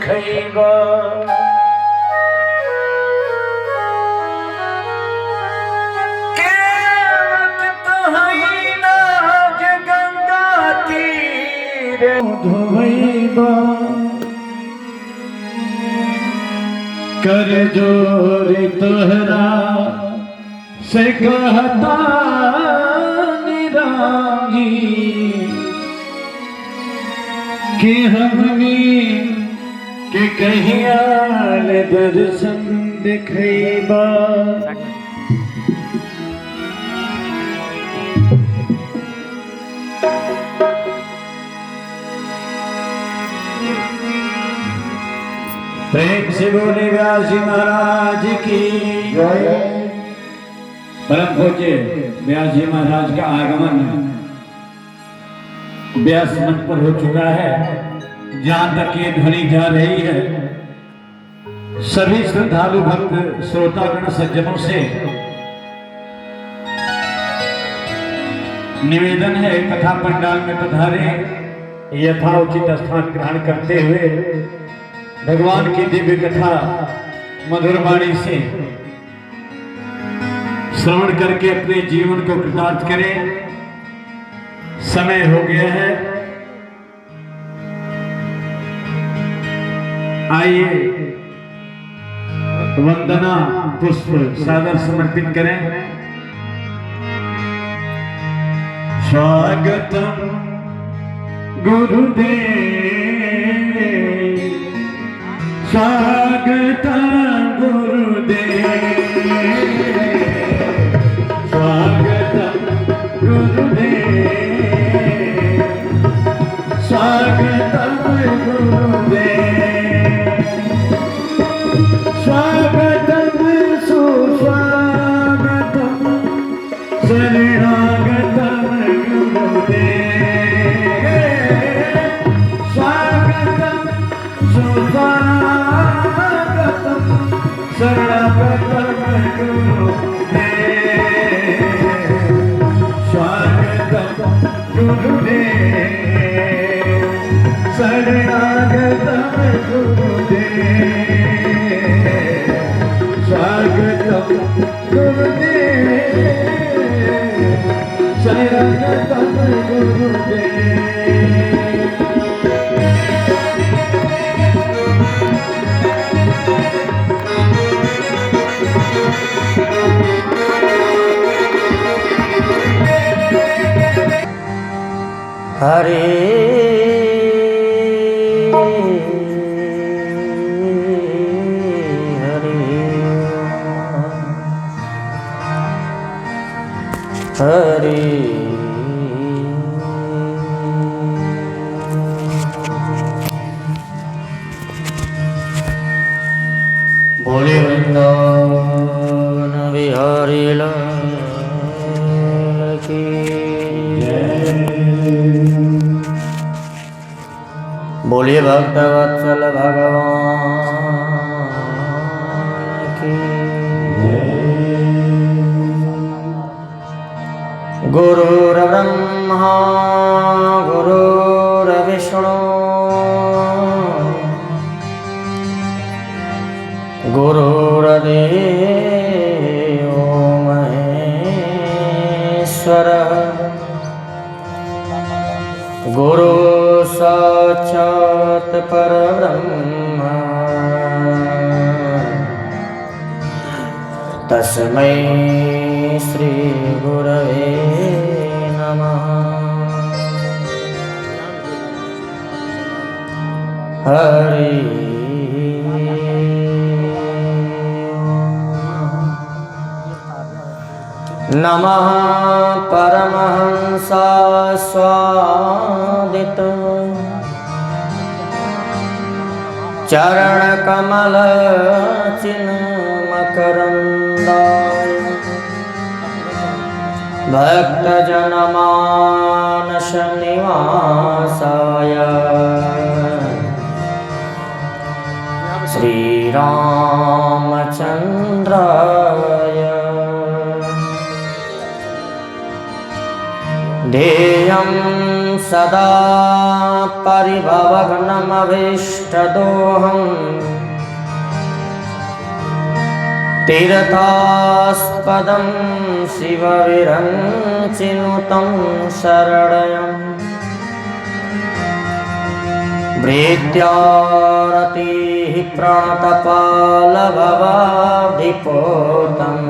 खैबा गंगा तीर धोइबा कर जोरी तोहरा से कहता निरागी कि हमनी के कहियाल दर्शन दिखैबा। प्रेम से बोले व्यास जी महाराज की जय। परम पूज्य व्यास जी महाराज का आगमन व्यास मंच पर हो चुका है। जहां तक ये ध्वनि जा रही है, सभी श्रद्धालु भक्त श्रोतागण सज्जनों से निवेदन है, कथा पंडाल में पधारे, यथाउचित स्थान ग्रहण करते हुए भगवान की दिव्य कथा मधुर वाणी से श्रवण करके अपने जीवन को कृतार्थ करें। समय हो गया है, आइए वंदना पुष्प सादर समर्पित करें। स्वागतम गुरुदेव, स्वागतम गुरुदेव, स्वागतम गुरुदेव, स्वागतम गुरुदेव, स्वागतम सुस्वागतम शरणागतम गुरुदेव, स्वागतम सुस्वागतम शरणागतम गुरुदेव, स्वागतम गुरुदेव, शरणागतम गुरुदेव, स्वागतम गुरुदेव, शरणागतम गुरुदेव। हरे हरे हरे बोले वृंदावन बिहारी लाल की बोलिए भक्त वत्सल भगवान की। गुरुर्ब्रह्मा गुरुर्विष्णु गुरुर्देवो महेश्वरः गुरु साक्षात् परब्रह्म तस्मै श्री गुरवे नमः। हरि नमः परमहंसास्वादित चरण कमल चिन्मकरन्दाय भक्त जनमानस निवासाय श्री रामचंद्राय ध्येयं सदा परिभवघ्नमभीष्टदोहम् तीर्थास्पदं शिवविरञ्चिनुतं शरणयम् भृत्यारतिः प्रणतपालभवाधिपोतम्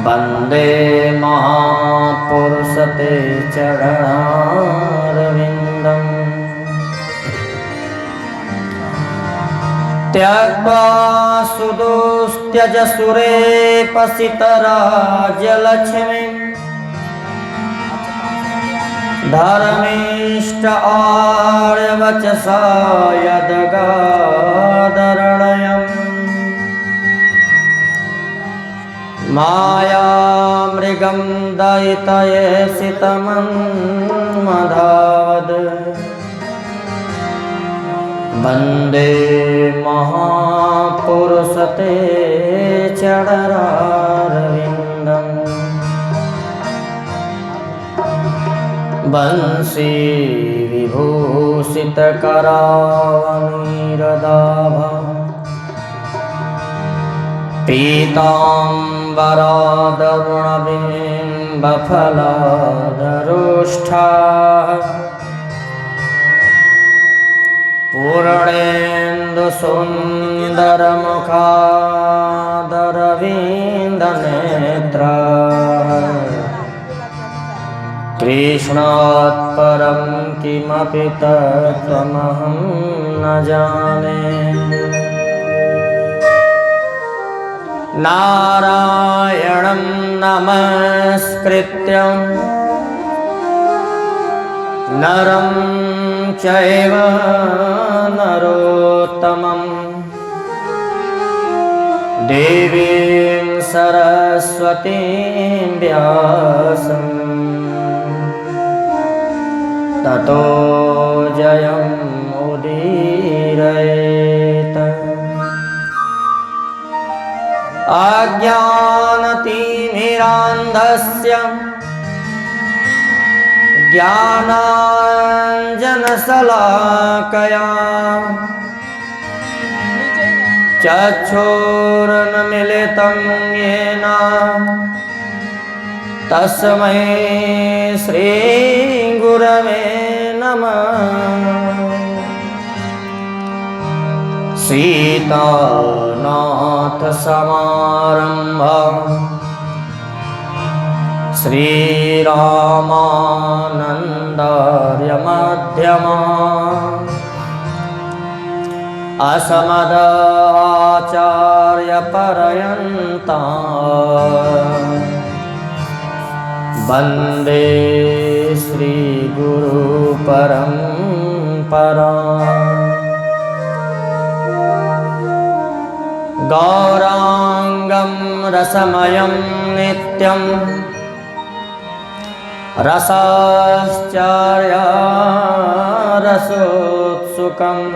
वन्दे महापुरुषते चरणारविन्दम् त्यक्त्वा सुदुस्त्यज सुरे पसितराज्यलक्ष्मीम् धर्मिष्ठ आर्यवचसा यदगादरणयम् मायामृगं दयितयेषितमन्मधावद् वन्दे महापुरुषते चरणारविन्दम् वंशी विभूषितकरावनीरदाभा पीताम्बरादरुणबिम्बफलादरुष्ठा पूर्णेन्दुसुन्दरमुखादरविन्दनेत्रा कृष्णात् परं किमपि तत्त्वमहं न जाने नारायणं नमस्कृत्य नरं चैव नरोत्तमं देवीं सरस्वतीं व्यासं ततो जयमुदीरयेत् अज्ञानतिमिरान्धस्य ज्ञानाञ्जनशलाकया चक्षुरुन्मीलितं येन तस्मै श्रीगुरवे नमः। सीतानाथसमारम्भां श्रीरामानन्दार्यमध्यमाम् अस्मदाचार्यपर्यन्ताम् वन्दे श्रीगुरुपरम्पराम्। गौराङ्गं रसमयं नित्यं रसाश्चर्यरसोत्सुकम्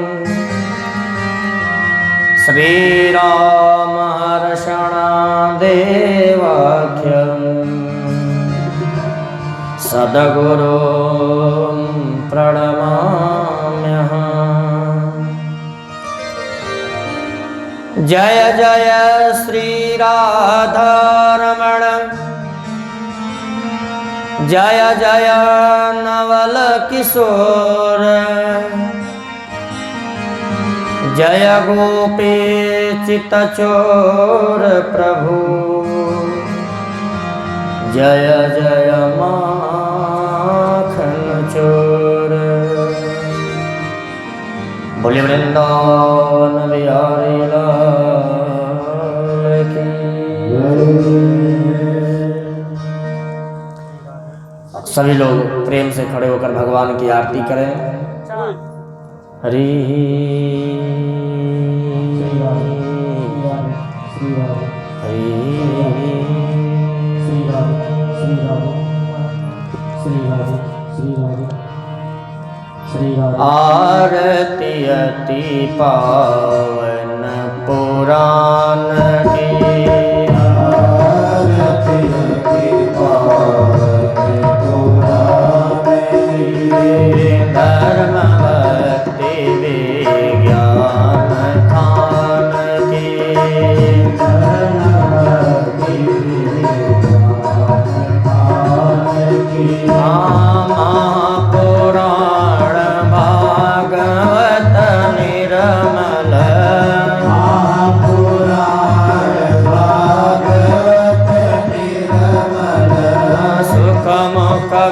श्रीरामहर्षणादेवाख्यं सद्गुरुं प्रणमाम्यहम्। जय जय श्रीराधारमण जय जय नवल किशोर जय गोपी चितचोर प्रभु जय जय माखन चोर। बोले वृंदावन बिहारी लाल की। सभी लोग प्रेम से खड़े होकर भगवान की आरती करें। हरि आरती अति पावन पुराण की। आरती अति पावन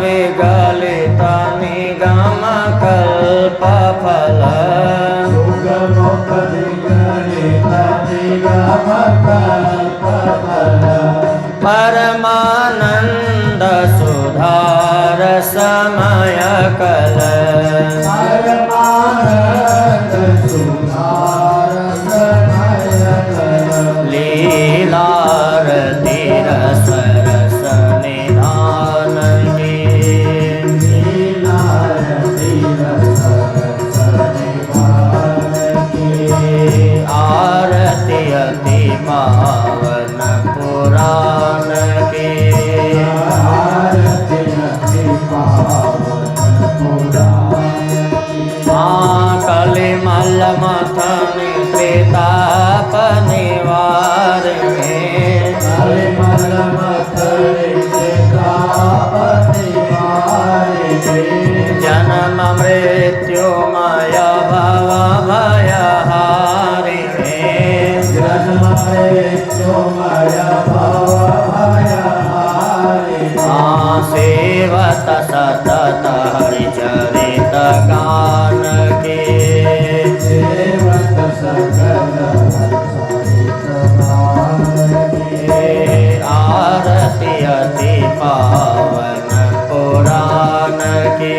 विगलित निगम कल्पफल परमानंद सुधार समय कल लीलारती रस रस निधान आरती अति पावन पुराण के कलिमल मथन त्रिताप निवार जन्म मृत्यु मय भव भयहारि सेवत सतत हरिचरित गान के आरती अति पावन पुराण के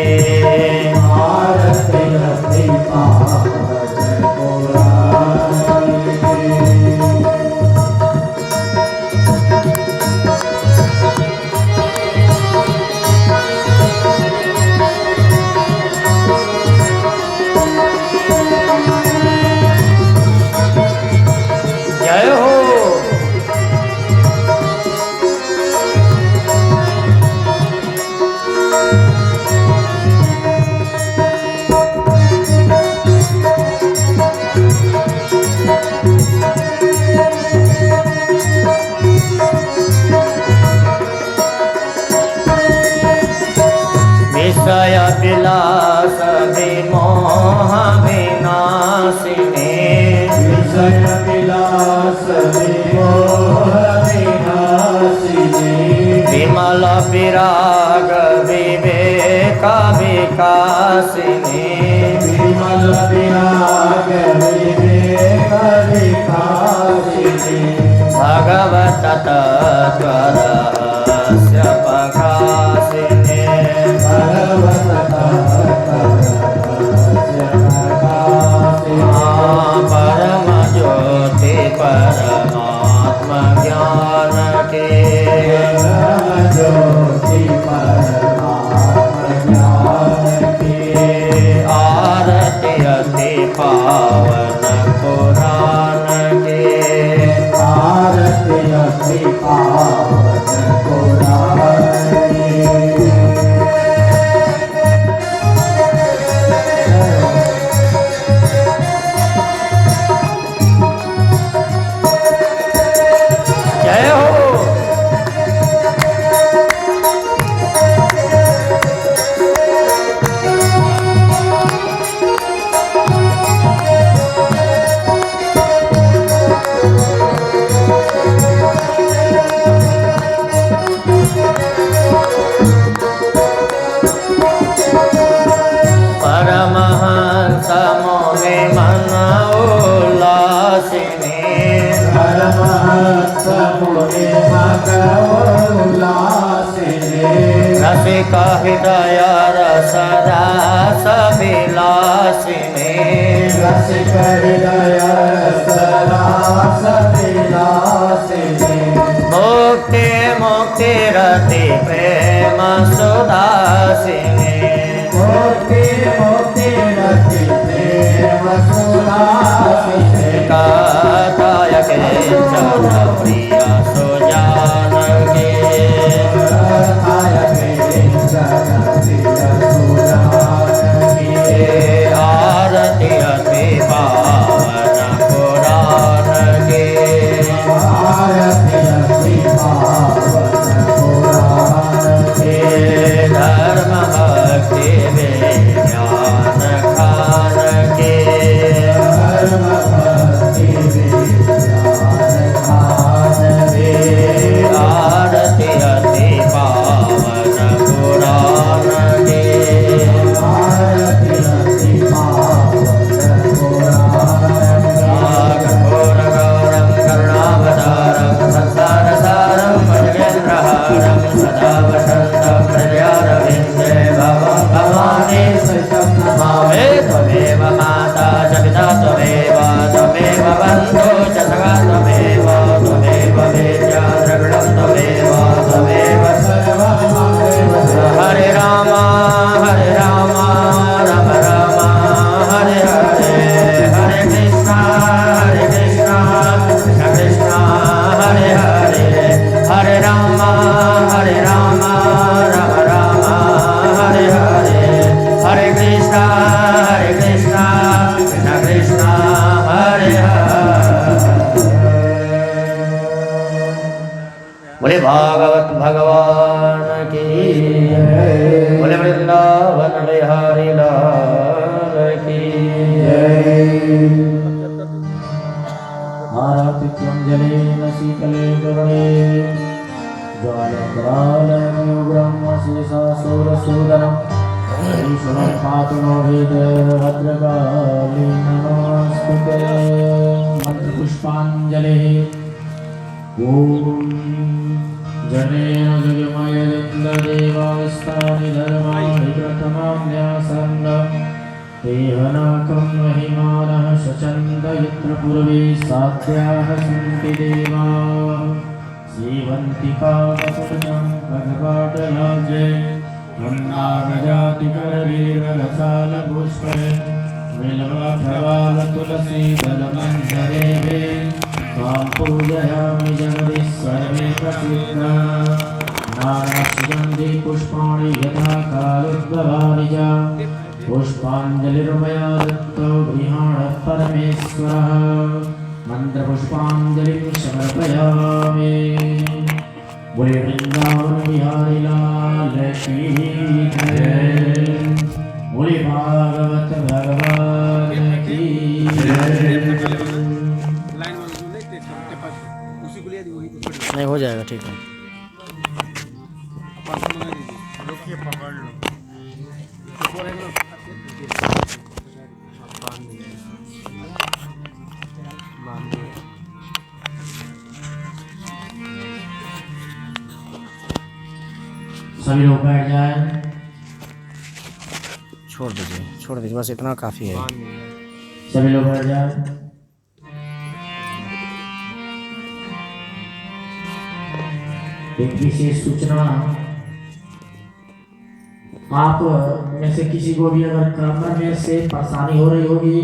जय हो। विषय विलास विमोह विनाशिनी विमल विराग विवेक विकासिनी भगवत तत्व रहस्य प्रकाशिनी परम ज्योति परमात्म ज्ञान के आरती अति पावन पुराण के जय हो। परमहंस मोहि मन उल्लासिनी रसिक हृदय रस रास विलासिनी मुक्ति मुक्ति रति प्रेम सुदासिनी कथायक चरण प्रिय सुजान के आरती अति पावन पुराण के धर्म भक्ति विज्ञान खान के प्रजारविन्दे भवानी मामे त्वमेव माता च पिता त्वमेव त्वमेव बन्धो च सखा त्वमेव त्वमेव वेद्या द्रविणं त्वमेव त्वमेव सर्वं हरे राम राम राम हरे हरे हरे कृष्ण कृष्ण कृष्ण हरे हरे हरे राम राम राम हरे हरे हरे कृष्ण कृष्ण कृष्ण हरे हरे। बोले भागवत भगवान की जय। बोले वृंदावन बिहारी लाल की जय। आरातिथ्यं जलेन शीतले करुणे ज्वालग्रालमुग्रं शेषासुरसूदनं ईश्वरं पातु नो भद्रकाली नमोऽस्तुते। मन्त्रपुष्पाञ्जलिः। ॐ जनेन जगमयदिन्द्रदेवास्तानि धर्माणि प्रथमान्यासन्न देहनाकं महिमानः शचन्द यत्र पूर्वे साध्याः सन्ति देवाः सेवन्तिकावपुषं भगवाटलाजे मन्दारजातिकरवीररसालपुष्पे बिल्वप्रवालतुलसीदलमञ्जरेभे त्वां पूजयामि जगदीश्वरमे प्रसीद। नारायणं पुष्पाणि यथा कालोद्भवानि च पुष्पाञ्जलिर्मया दत्तो गृहाणः परमेश्वरः। मन्त्रपुष्पाञ्जलिं समर्पयामि। बोले वृन्दावन बिहारी लाल की जय। बोले भागवत भगवान की जय। नहीं हो जाएगा ठीक है। सभी लोग बैठ जाए। छोड़ दीजिए बस इतना काफ़ी है। सभी लोग बैठ जाए। एक विशेष सूचना, आप में से किसी को भी अगर कमर में से परेशानी हो रही होगी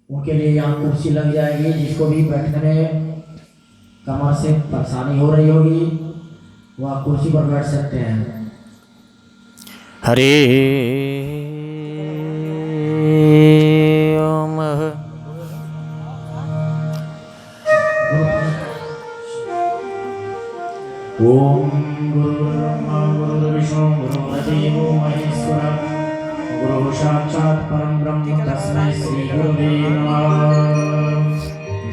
उनके लिए यहाँ कुर्सी लग जाएगी। जिसको भी बैठने में कमर से परेशानी हो रही होगी वह कुर्सी पर बैठ सकते हैं। हरे ओम। ओम गुरुर्ब्रह्मा गुरुर्विष्णु गुरुर्देवो महेश्वरः गुरुः साक्षात् परं ब्रह्म तस्मै श्री गुरुवे नमः।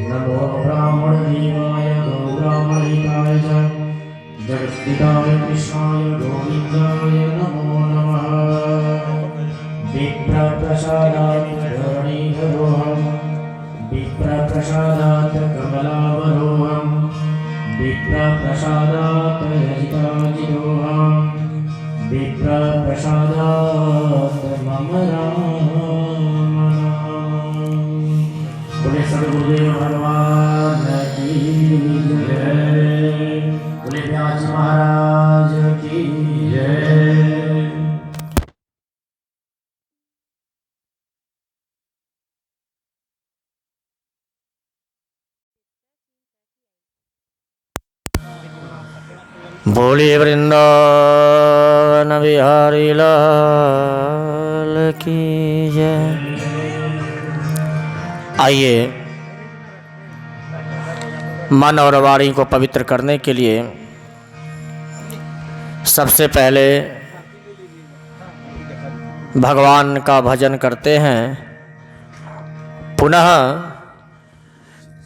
नमो ब्राह्मणदेवाय गो ब्राह्मणहिताय च जगद्पिताय कृष्णाय गोविन्दाय नमो नमः। विप्रप्रसादात् धरणीधरोऽहम् विप्रप्रसादात् कमलावरोऽहम् विप्रप्रसादात् रजिताजितोऽहम् विप्रप्रसादात् मम राम। बोले सद्गुरुदेव भगवान की जय। बोले व्यास महाराज की जय। बोलिए वृंदावन बिहारी लाल की जय। आइए मन और वाणी को पवित्र करने के लिए सबसे पहले भगवान का भजन करते हैं। पुनः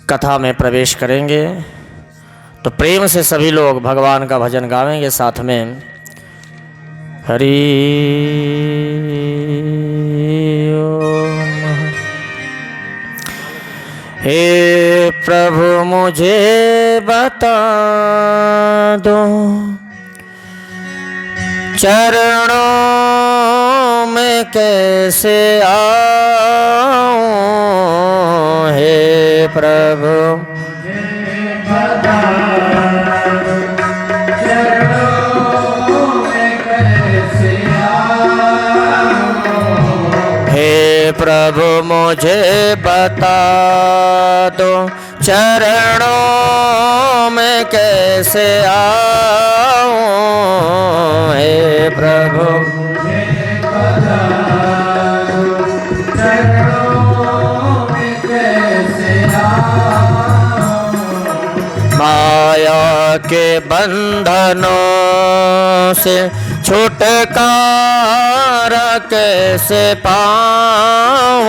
कथा में प्रवेश करेंगे। तो प्रेम से सभी लोग भगवान का भजन गावेंगे साथ में। हरि ओम। हे प्रभु मुझे बता दो चरणों में कैसे आऊं हे प्रभु, हे प्रभु मुझे बता दो चरणों में कैसे आऊं हे प्रभु, माया के बंधनों से छुटकारा कैसे पाऊं,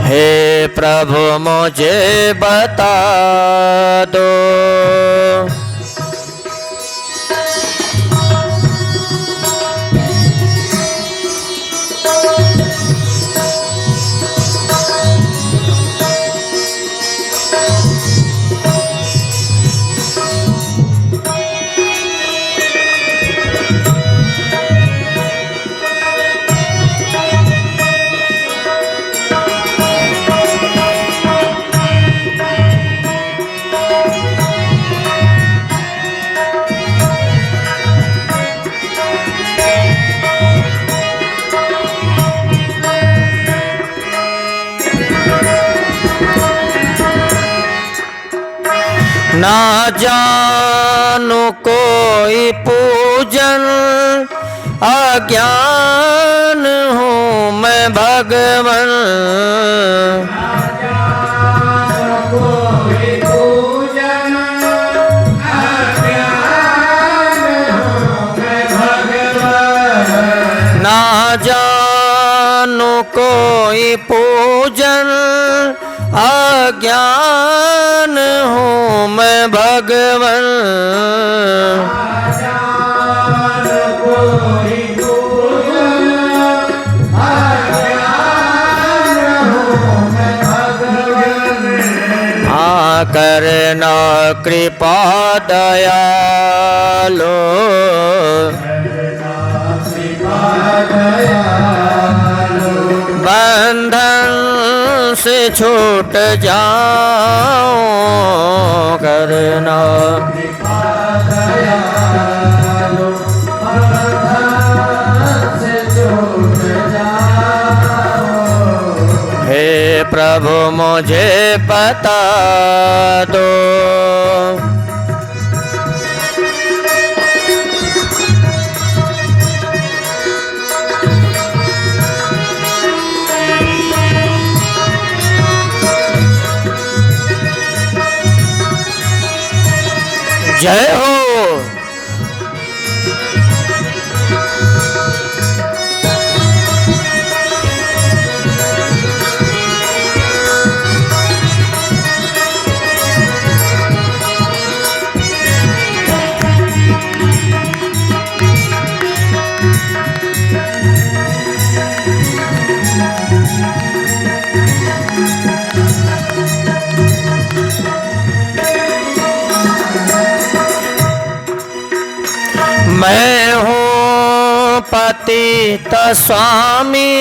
हे प्रभु मुझे बता दो। ना जानू कोई पूजन अज्ञान हूँ मैं भगवन, ना जानू कोई पूजन अज्ञान हूँ मैं भगवन, करना कृपा दयालो, बंधन से छूट जाऊं, करना हे प्रभु मुझे बता दो। जय हो। मैं हूँ पतित स्वामी,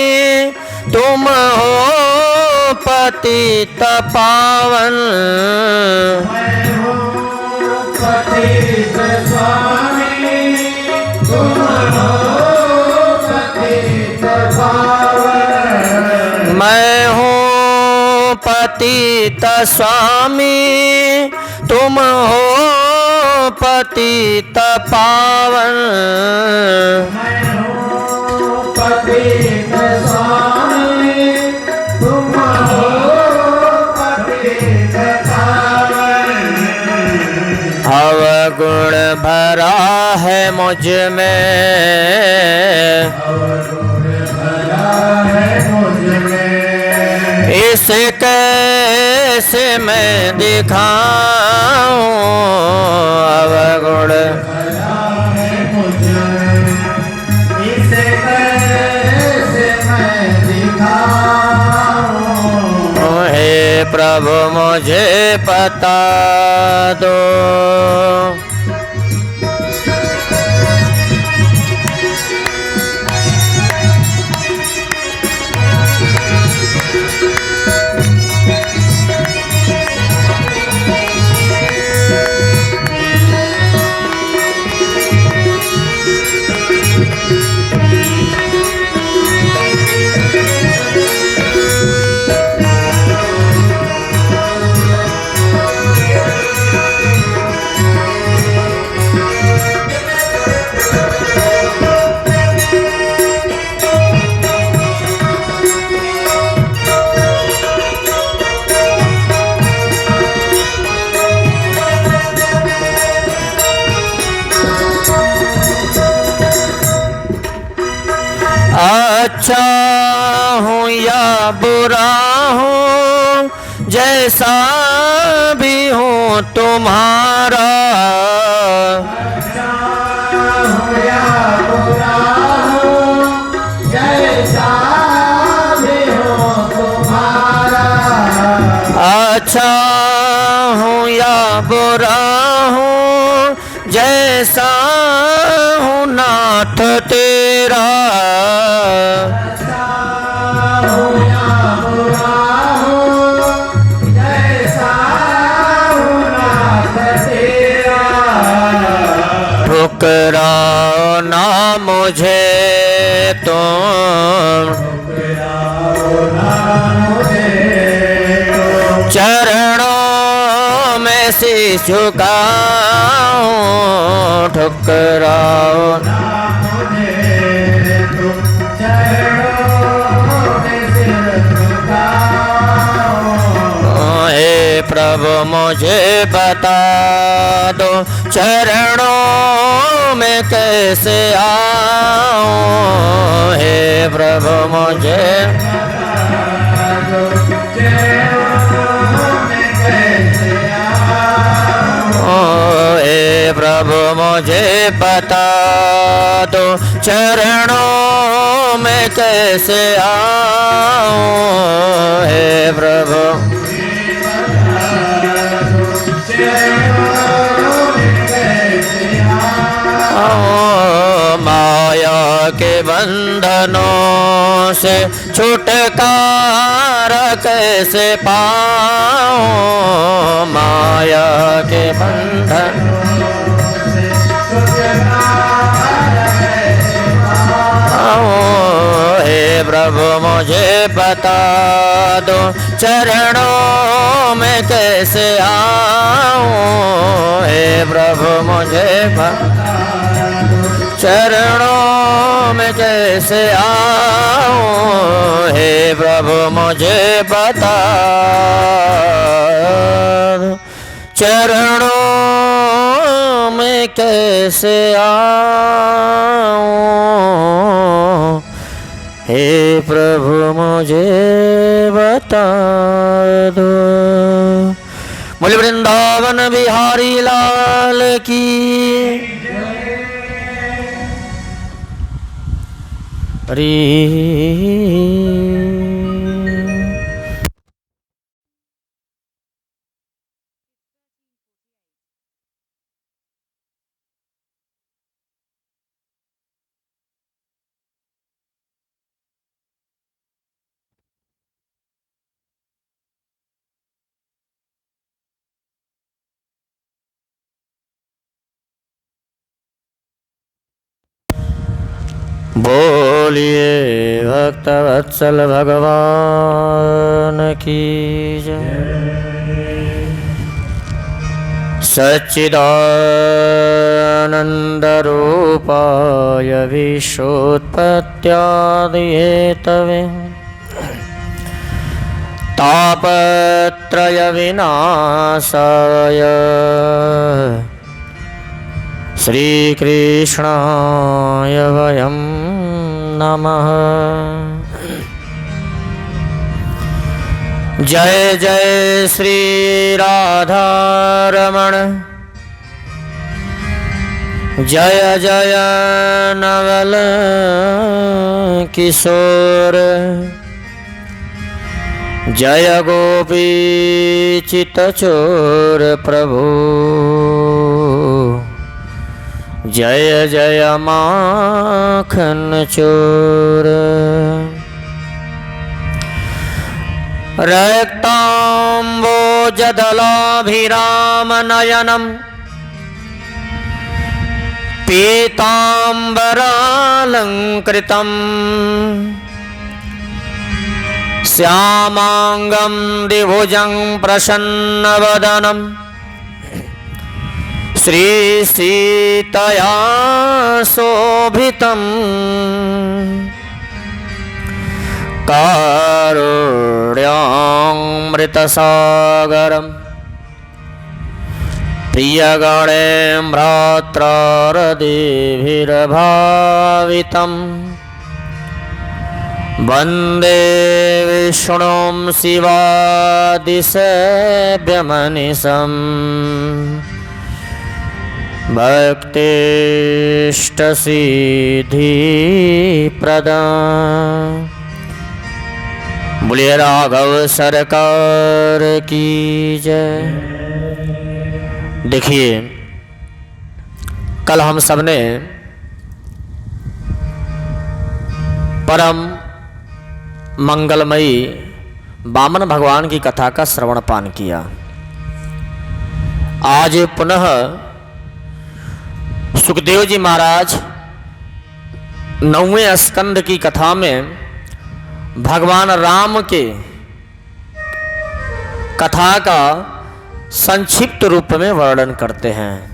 तुम हो पतित पावन, मैं हूँ पतित स्वामी, तुम हो पतित पावन, मैं हूँ पतित स्वामी, तुम हो पतित पावन, मैं हूँ पतित स्वामी, तुम हो पतित पावन, अवगुण भरा है मुझ में, अवगुण भरा है मुझ में, इसे कैसे मैं दिखाऊं, अवगुण भरा है मुझ में, इसे कैसे मैं सिखाओ। हे प्रभु मुझे बता दो। अच्छा हूँ या बुरा हूँ, जैसा भी हूँ तुम्हारा। अच्छा हूँ या बुरा हूँ, जैसा भी हूँ तुम्हारा। अच्छा हूँ या बुरा हूँ, जैसा हूँ नाथ तेरा। अच्छा हूँ या बुरा हूँ, जैसा हूँ नाथ तेरा। ठुकराओ ना मुझे तुम, ठुकराओ ना मुझे तुम। चरणों में शीश झुकाऊं। ठुकराओ ना मुझे तुम, चरणों में सिर झुकाओ। हे प्रभु मुझे बता दो, चरणों में कैसे आऊं। हे प्रभु मुझे हे प्रभु मुझे बता दो, चरणों में कैसे आऊं। हे प्रभु माया के बंधनों से छुटकारा कैसे पाऊं। माया के बंधन हे प्रभु मुझे बता दो, चरणों में कैसे आऊं। हे प्रभु मुझे चरणों में कैसे आऊं। हे प्रभु मुझे बता दो, चरणों में कैसे आऊं। हे प्रभु मुझे बता दो। बोले वृंदावन बिहारी लाल की। हरी बोलिए भक्तवत्सल भगवान की जय। सच्चिदानंद रूपाय विश्वोत्पत्त्यादि हेतवे तापत्रय विनाशाय श्रीकृष्णाय वयं नमः। जय जय श्री राधारमण, जय जय नवल किशोर। जय गोपी चित्तचोर प्रभु, जय जय माखन चोर। रक्ताम्बोजदलाभिराम नयनम पीताम्बरालंकृतम् श्यामांगं द्विभुजं प्रसन्नवदनं श्रीसीतया शोभितं कारुण्यामृतसागरं प्रियगणें भ्रात्रारदिभिर्भावितं वन्दे विष्णुं शिवादिसेव्यमनिशम् भक्तिष्टसिद्धिप्रदां। बोलिए राघव सरकार की जय। देखिए, कल हम सब ने परम मंगलमयी वामन भगवान की कथा का श्रवण पान किया। आज पुनः सुखदेव जी महाराज 9वें स्कंद की कथा में भगवान राम के कथा का संक्षिप्त रूप में वर्णन करते हैं।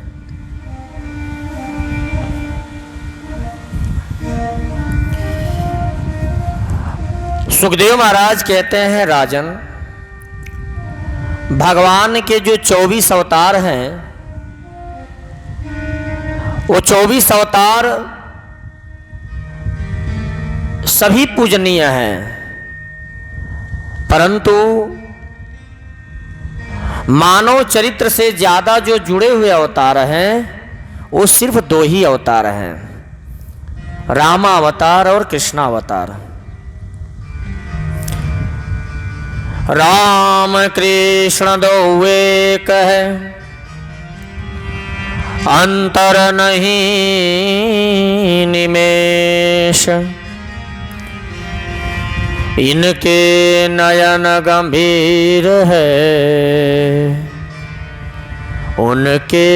सुखदेव महाराज कहते हैं, राजन, भगवान के जो 24 अवतार हैं, वो 24 अवतार सभी पूजनीय हैं, परंतु मानव चरित्र से ज्यादा जो जुड़े हुए अवतार हैं वो सिर्फ 2 ही अवतार हैं, रामावतार और कृष्णावतार। राम कृष्ण दो एक है, अंतर नहीं निमेष, इनके नयन गंभीर है, उनके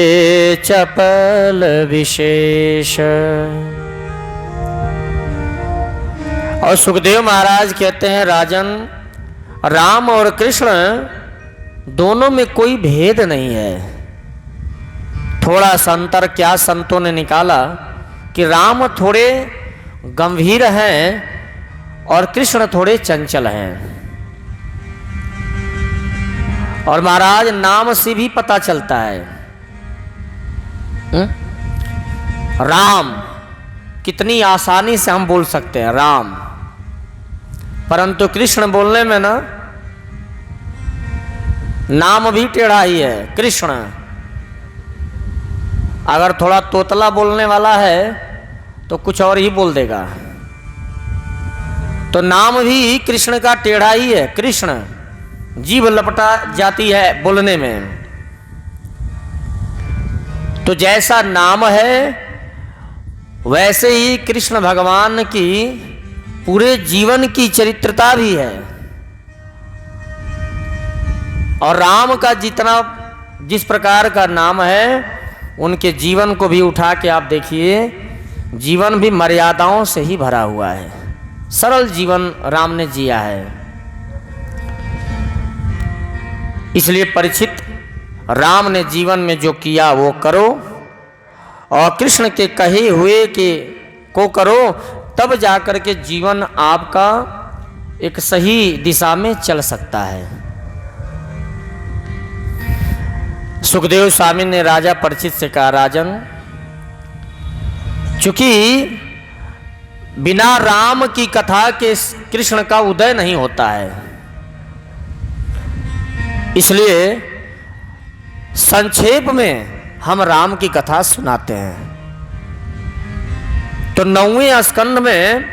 चपल विशेष। और सुखदेव महाराज कहते हैं, राजन, राम और कृष्ण दोनों में कोई भेद नहीं है। थोड़ा सा अंतर क्या संतों ने निकाला कि राम थोड़े गंभीर हैं और कृष्ण थोड़े चंचल हैं। और महाराज, नाम से भी पता चलता है। राम कितनी आसानी से हम बोल सकते हैं, राम, परंतु कृष्ण बोलने में ना नाम भी टेढ़ा ही है। कृष्ण अगर थोड़ा तोतला बोलने वाला है तो कुछ और ही बोल देगा, तो नाम भी कृष्ण का टेढ़ा ही है। कृष्ण, जीभ लपटा जाती है बोलने में। तो जैसा नाम है वैसे ही कृष्ण भगवान की पूरे जीवन की चरित्रता भी है। और राम का जिस प्रकार का नाम है, उनके जीवन को भी उठा के आप देखिए, जीवन भी मर्यादाओं से ही भरा हुआ है। सरल जीवन राम ने जिया है। इसलिए परीक्षित, राम ने जीवन में जो किया वो करो, और कृष्ण के कहे हुए को करो, तब जाकर के जीवन आपका एक सही दिशा में चल सकता है। सुखदेव स्वामी ने राजा परीक्षित से कहा, राजन, चूंकि बिना राम की कथा के कृष्ण का उदय नहीं होता है, इसलिए संक्षेप में हम राम की कथा सुनाते हैं। तो 9वें स्कंद में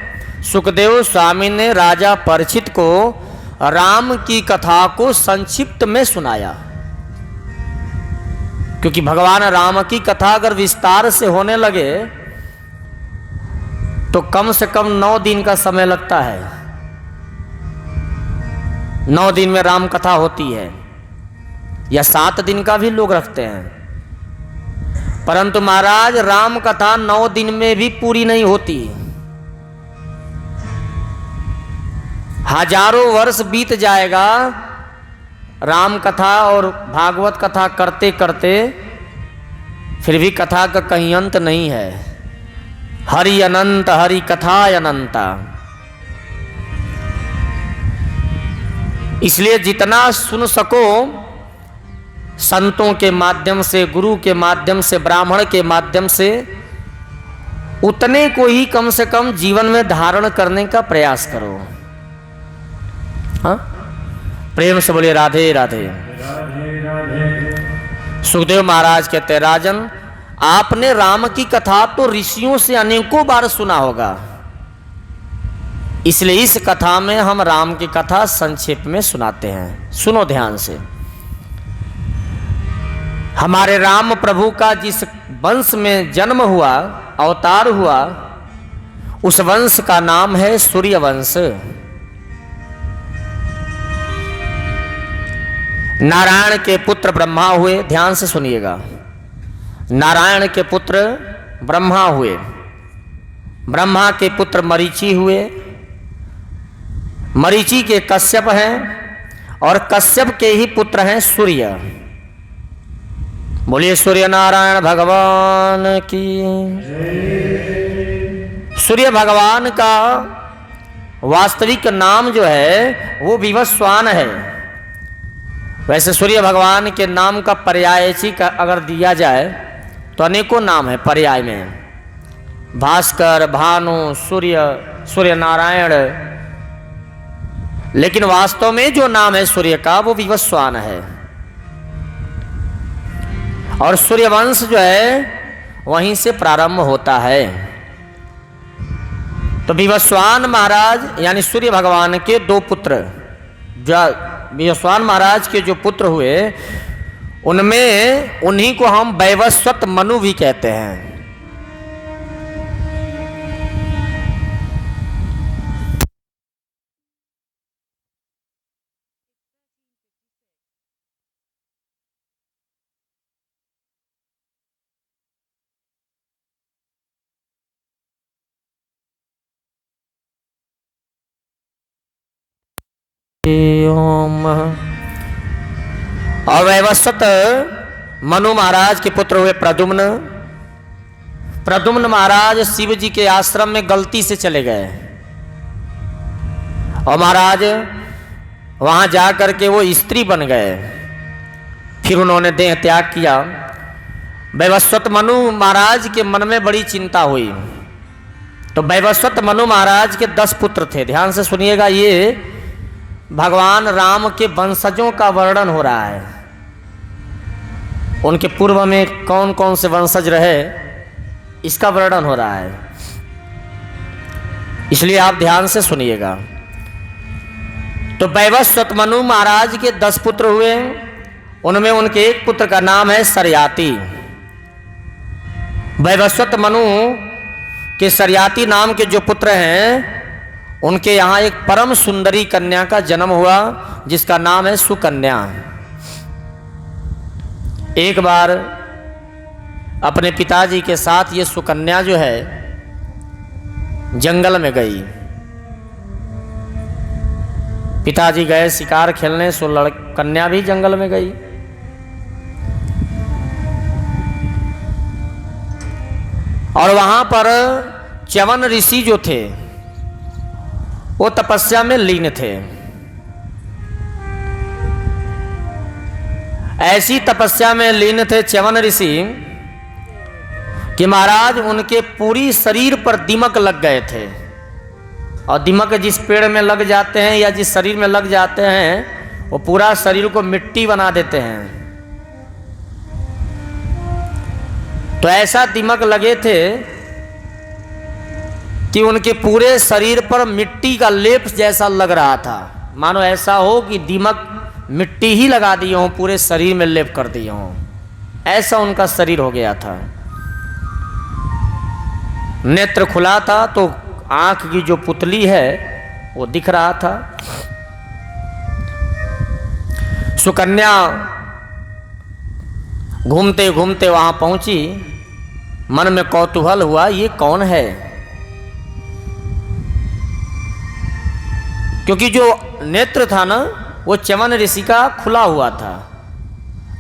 सुखदेव स्वामी ने राजा परीक्षित को राम की कथा को संक्षिप्त में सुनाया, क्योंकि भगवान राम की कथा अगर विस्तार से होने लगे तो कम से कम 9 दिन का समय लगता है। 9 दिन में राम कथा होती है, या 7 दिन का भी लोग रखते हैं, परंतु महाराज राम कथा 9 दिन में भी पूरी नहीं होती। हजारों वर्ष बीत जाएगा राम कथा और भागवत कथा करते करते, फिर भी कथा का कहीं अंत नहीं है। हरि अनंत हरि कथा अनंता। इसलिए जितना सुन सको संतों के माध्यम से, गुरु के माध्यम से, ब्राह्मण के माध्यम से, उतने को ही कम से कम जीवन में धारण करने का प्रयास करो। हाँ, प्रेम से बोलिए राधे राधे। सुखदेव महाराज कहते हैं, राजन आपने राम की कथा तो ऋषियों से अनेकों बार सुना होगा, इसलिए इस कथा में हम राम की कथा संक्षेप में सुनाते हैं। सुनो ध्यान से। हमारे राम प्रभु का जिस वंश में जन्म हुआ, अवतार हुआ, उस वंश का नाम है सूर्य वंश। नारायण के पुत्र ब्रह्मा हुए, ध्यान से सुनिएगा। नारायण के पुत्र ब्रह्मा हुए, ब्रह्मा के पुत्र मरीचि हुए, मरीचि के कश्यप हैं, और कश्यप के ही पुत्र हैं सूर्य। बोलिए सूर्य नारायण भगवान की। सूर्य भगवान का वास्तविक नाम जो है वो विवस्वान है। वैसे सूर्य भगवान के नाम का पर्यायची का अगर दिया जाए तो अनेकों नाम है पर्याय में, भास्कर, भानु, सूर्य, सूर्य नारायण, लेकिन वास्तव में जो नाम है सूर्य का वो विवस्वान है। और सूर्यवंश जो है वहीं से प्रारंभ होता है। तो विवस्वान महाराज यानी सूर्य भगवान के 2 पुत्र, विवस्वान महाराज के जो पुत्र हुए उनमें उन्हीं को हम वैवस्वत मनु भी कहते हैं। ओम। और वैवस्वत मनु महाराज के पुत्र हुए प्रद्युम्न। प्रद्युम्न महाराज शिव जी के आश्रम में गलती से चले गए, और महाराज वहां जाकर के वो स्त्री बन गए। फिर उन्होंने देह त्याग किया। वैवस्वत मनु महाराज के मन में बड़ी चिंता हुई। तो वैवस्वत मनु महाराज के 10 पुत्र थे। ध्यान से सुनिएगा, ये भगवान राम के वंशजों का वर्णन हो रहा है। उनके पूर्व में कौन कौन से वंशज रहे इसका वर्णन हो रहा है, इसलिए आप ध्यान से सुनिएगा। तो वैवस्वत मनु महाराज के 10 पुत्र हुए। उनमें उनके एक पुत्र का नाम है सरयाति। वैवस्वत मनु के सरयाति नाम के जो पुत्र हैं उनके यहाँ एक परम सुंदरी कन्या का जन्म हुआ जिसका नाम है सुकन्या। एक बार अपने पिताजी के साथ ये सुकन्या जो है जंगल में गई। पिताजी गए शिकार खेलने, सो कन्या भी जंगल में गई। और वहां पर च्यवन ऋषि जो थे वो तपस्या में लीन थे। ऐसी तपस्या में लीन थे च्यवन ऋषि कि महाराज उनके पूरी शरीर पर दीमक लग गए थे। और दीमक जिस पेड़ में लग जाते हैं या जिस शरीर में लग जाते हैं वो पूरा शरीर को मिट्टी बना देते हैं। तो ऐसा दीमक लगे थे कि उनके पूरे शरीर पर मिट्टी का लेप जैसा लग रहा था। मानो ऐसा हो कि दीमक मिट्टी ही लगा दिए हों, पूरे शरीर में लेप कर दिए हों, ऐसा उनका शरीर हो गया था। नेत्र खुला था तो आंख की जो पुतली है वो दिख रहा था। सुकन्या घूमते घूमते वहां पहुंची, मन में कौतूहल हुआ ये कौन है, क्योंकि जो नेत्र था ना वो च्यवन ऋषि का खुला हुआ था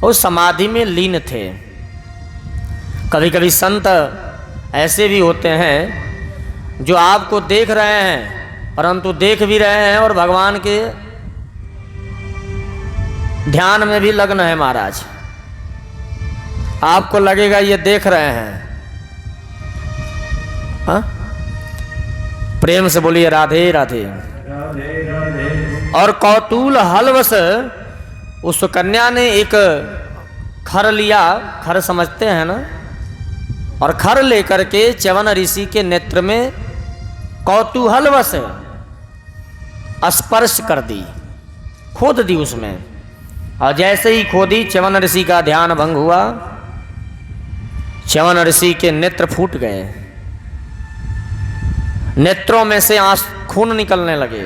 और समाधि में लीन थे। कभी कभी संत ऐसे भी होते हैं जो आपको देख रहे हैं परंतु देख भी रहे हैं और भगवान के ध्यान में भी लग्न है महाराज। आपको लगेगा ये देख रहे हैं। हाँ? प्रेम से बोलिए राधे राधे। और कौतूल हलवश उस कन्या ने एक खर लिया, खर समझते हैं ना, और खर लेकर के च्यवन ऋषि के नेत्र में कौतूहलवश स्पर्श कर दी, खोद दी उसमें। और जैसे ही खोदी च्यवन ऋषि का ध्यान भंग हुआ, च्यवन ऋषि के नेत्र फूट गए, नेत्रों में से खून निकलने लगे।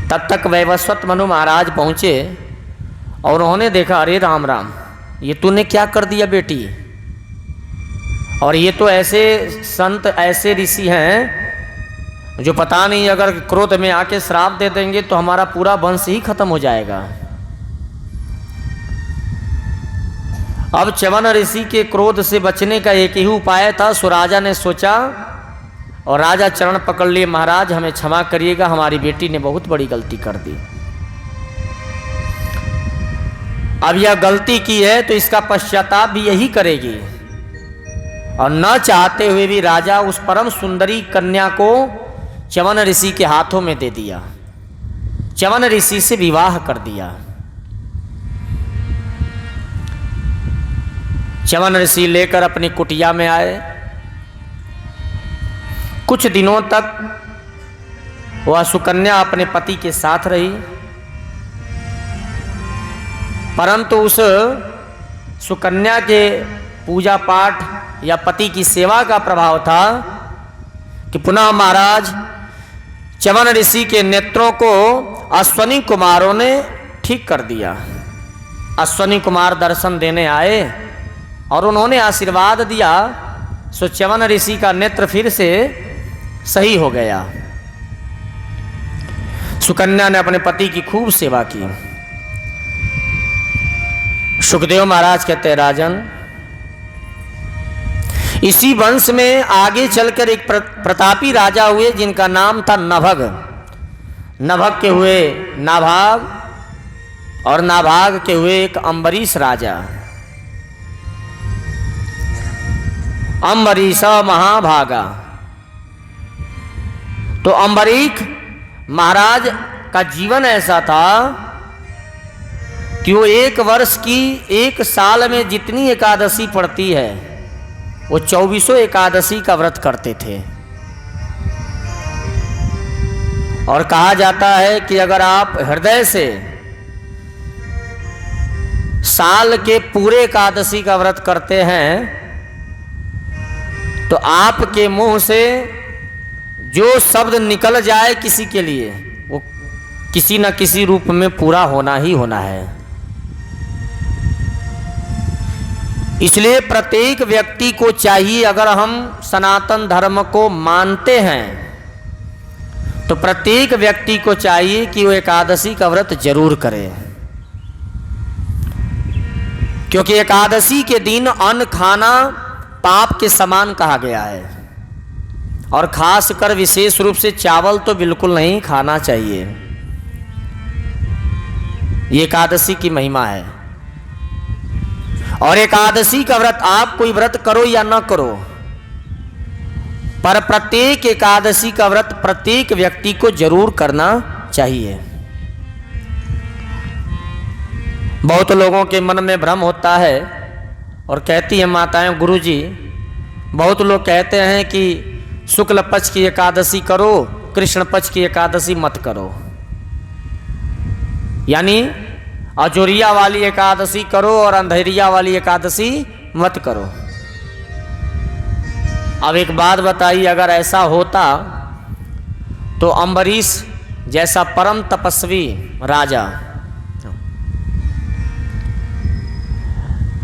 तब तक वैवस्वत मनु महाराज पहुंचे और उन्होंने देखा, अरे राम राम, ये तूने क्या कर दिया बेटी। और ये तो ऐसे संत ऐसे ऋषि हैं जो पता नहीं अगर क्रोध में आके श्राप दे देंगे तो हमारा पूरा वंश ही खत्म हो जाएगा। अब च्यवन ऋषि के क्रोध से बचने का एक ही उपाय था। सो राजा ने सोचा और राजा चरण पकड़ लिए, महाराज हमें क्षमा करिएगा, हमारी बेटी ने बहुत बड़ी गलती कर दी। अब यह गलती की है तो इसका पश्चाताप भी यही करेगी। और न चाहते हुए भी राजा उस परम सुंदरी कन्या को च्यवन ऋषि के हाथों में दे दिया, च्यवन ऋषि से विवाह कर दिया। च्यवन ऋषि लेकर अपनी कुटिया में आए। कुछ दिनों तक वह सुकन्या अपने पति के साथ रही, परंतु उस सुकन्या के पूजा पाठ या पति की सेवा का प्रभाव था कि पुनः महाराज च्यवन ऋषि के नेत्रों को अश्वनी कुमारों ने ठीक कर दिया। अश्वनी कुमार दर्शन देने आए और उन्होंने आशीर्वाद दिया। सो च्यवन ऋषि का नेत्र फिर से सही हो गया। सुकन्या ने अपने पति की खूब सेवा की। सुखदेव महाराज कहते हैं, राजन, इसी वंश में आगे चलकर एक प्रतापी राजा हुए जिनका नाम था नभग। नभग के हुए नाभाग और नाभाग के हुए एक अम्बरीश राजा। अम्बरीश महाभागा। तो अम्बरीक महाराज का जीवन ऐसा था कि वो एक वर्ष की, एक साल में जितनी एकादशी पड़ती है वो 24 एकादशी का व्रत करते थे। और कहा जाता है कि अगर आप हृदय से साल के पूरे एकादशी का व्रत करते हैं तो आपके मुंह से जो शब्द निकल जाए किसी के लिए वो किसी न किसी रूप में पूरा होना ही होना है। इसलिए प्रत्येक व्यक्ति को चाहिए, अगर हम सनातन धर्म को मानते हैं तो प्रत्येक व्यक्ति को चाहिए कि वो एकादशी का व्रत जरूर करे, क्योंकि एकादशी के दिन अन्न खाना पाप के समान कहा गया है। और खासकर विशेष रूप से चावल तो बिल्कुल नहीं खाना चाहिए। ये एकादशी की महिमा है। और एकादशी का व्रत आप कोई व्रत करो या ना करो, पर प्रत्येक एकादशी का व्रत प्रत्येक व्यक्ति को जरूर करना चाहिए। बहुत लोगों के मन में भ्रम होता है और कहती है माताएं, गुरुजी, बहुत लोग कहते हैं कि शुक्ल पक्ष की एकादशी करो कृष्ण पक्ष की एकादशी मत करो, यानी अजोरिया वाली एकादशी करो और अंधेरिया वाली एकादशी मत करो। अब एक बात बताइए, अगर ऐसा होता तो अम्बरीश जैसा परम तपस्वी राजा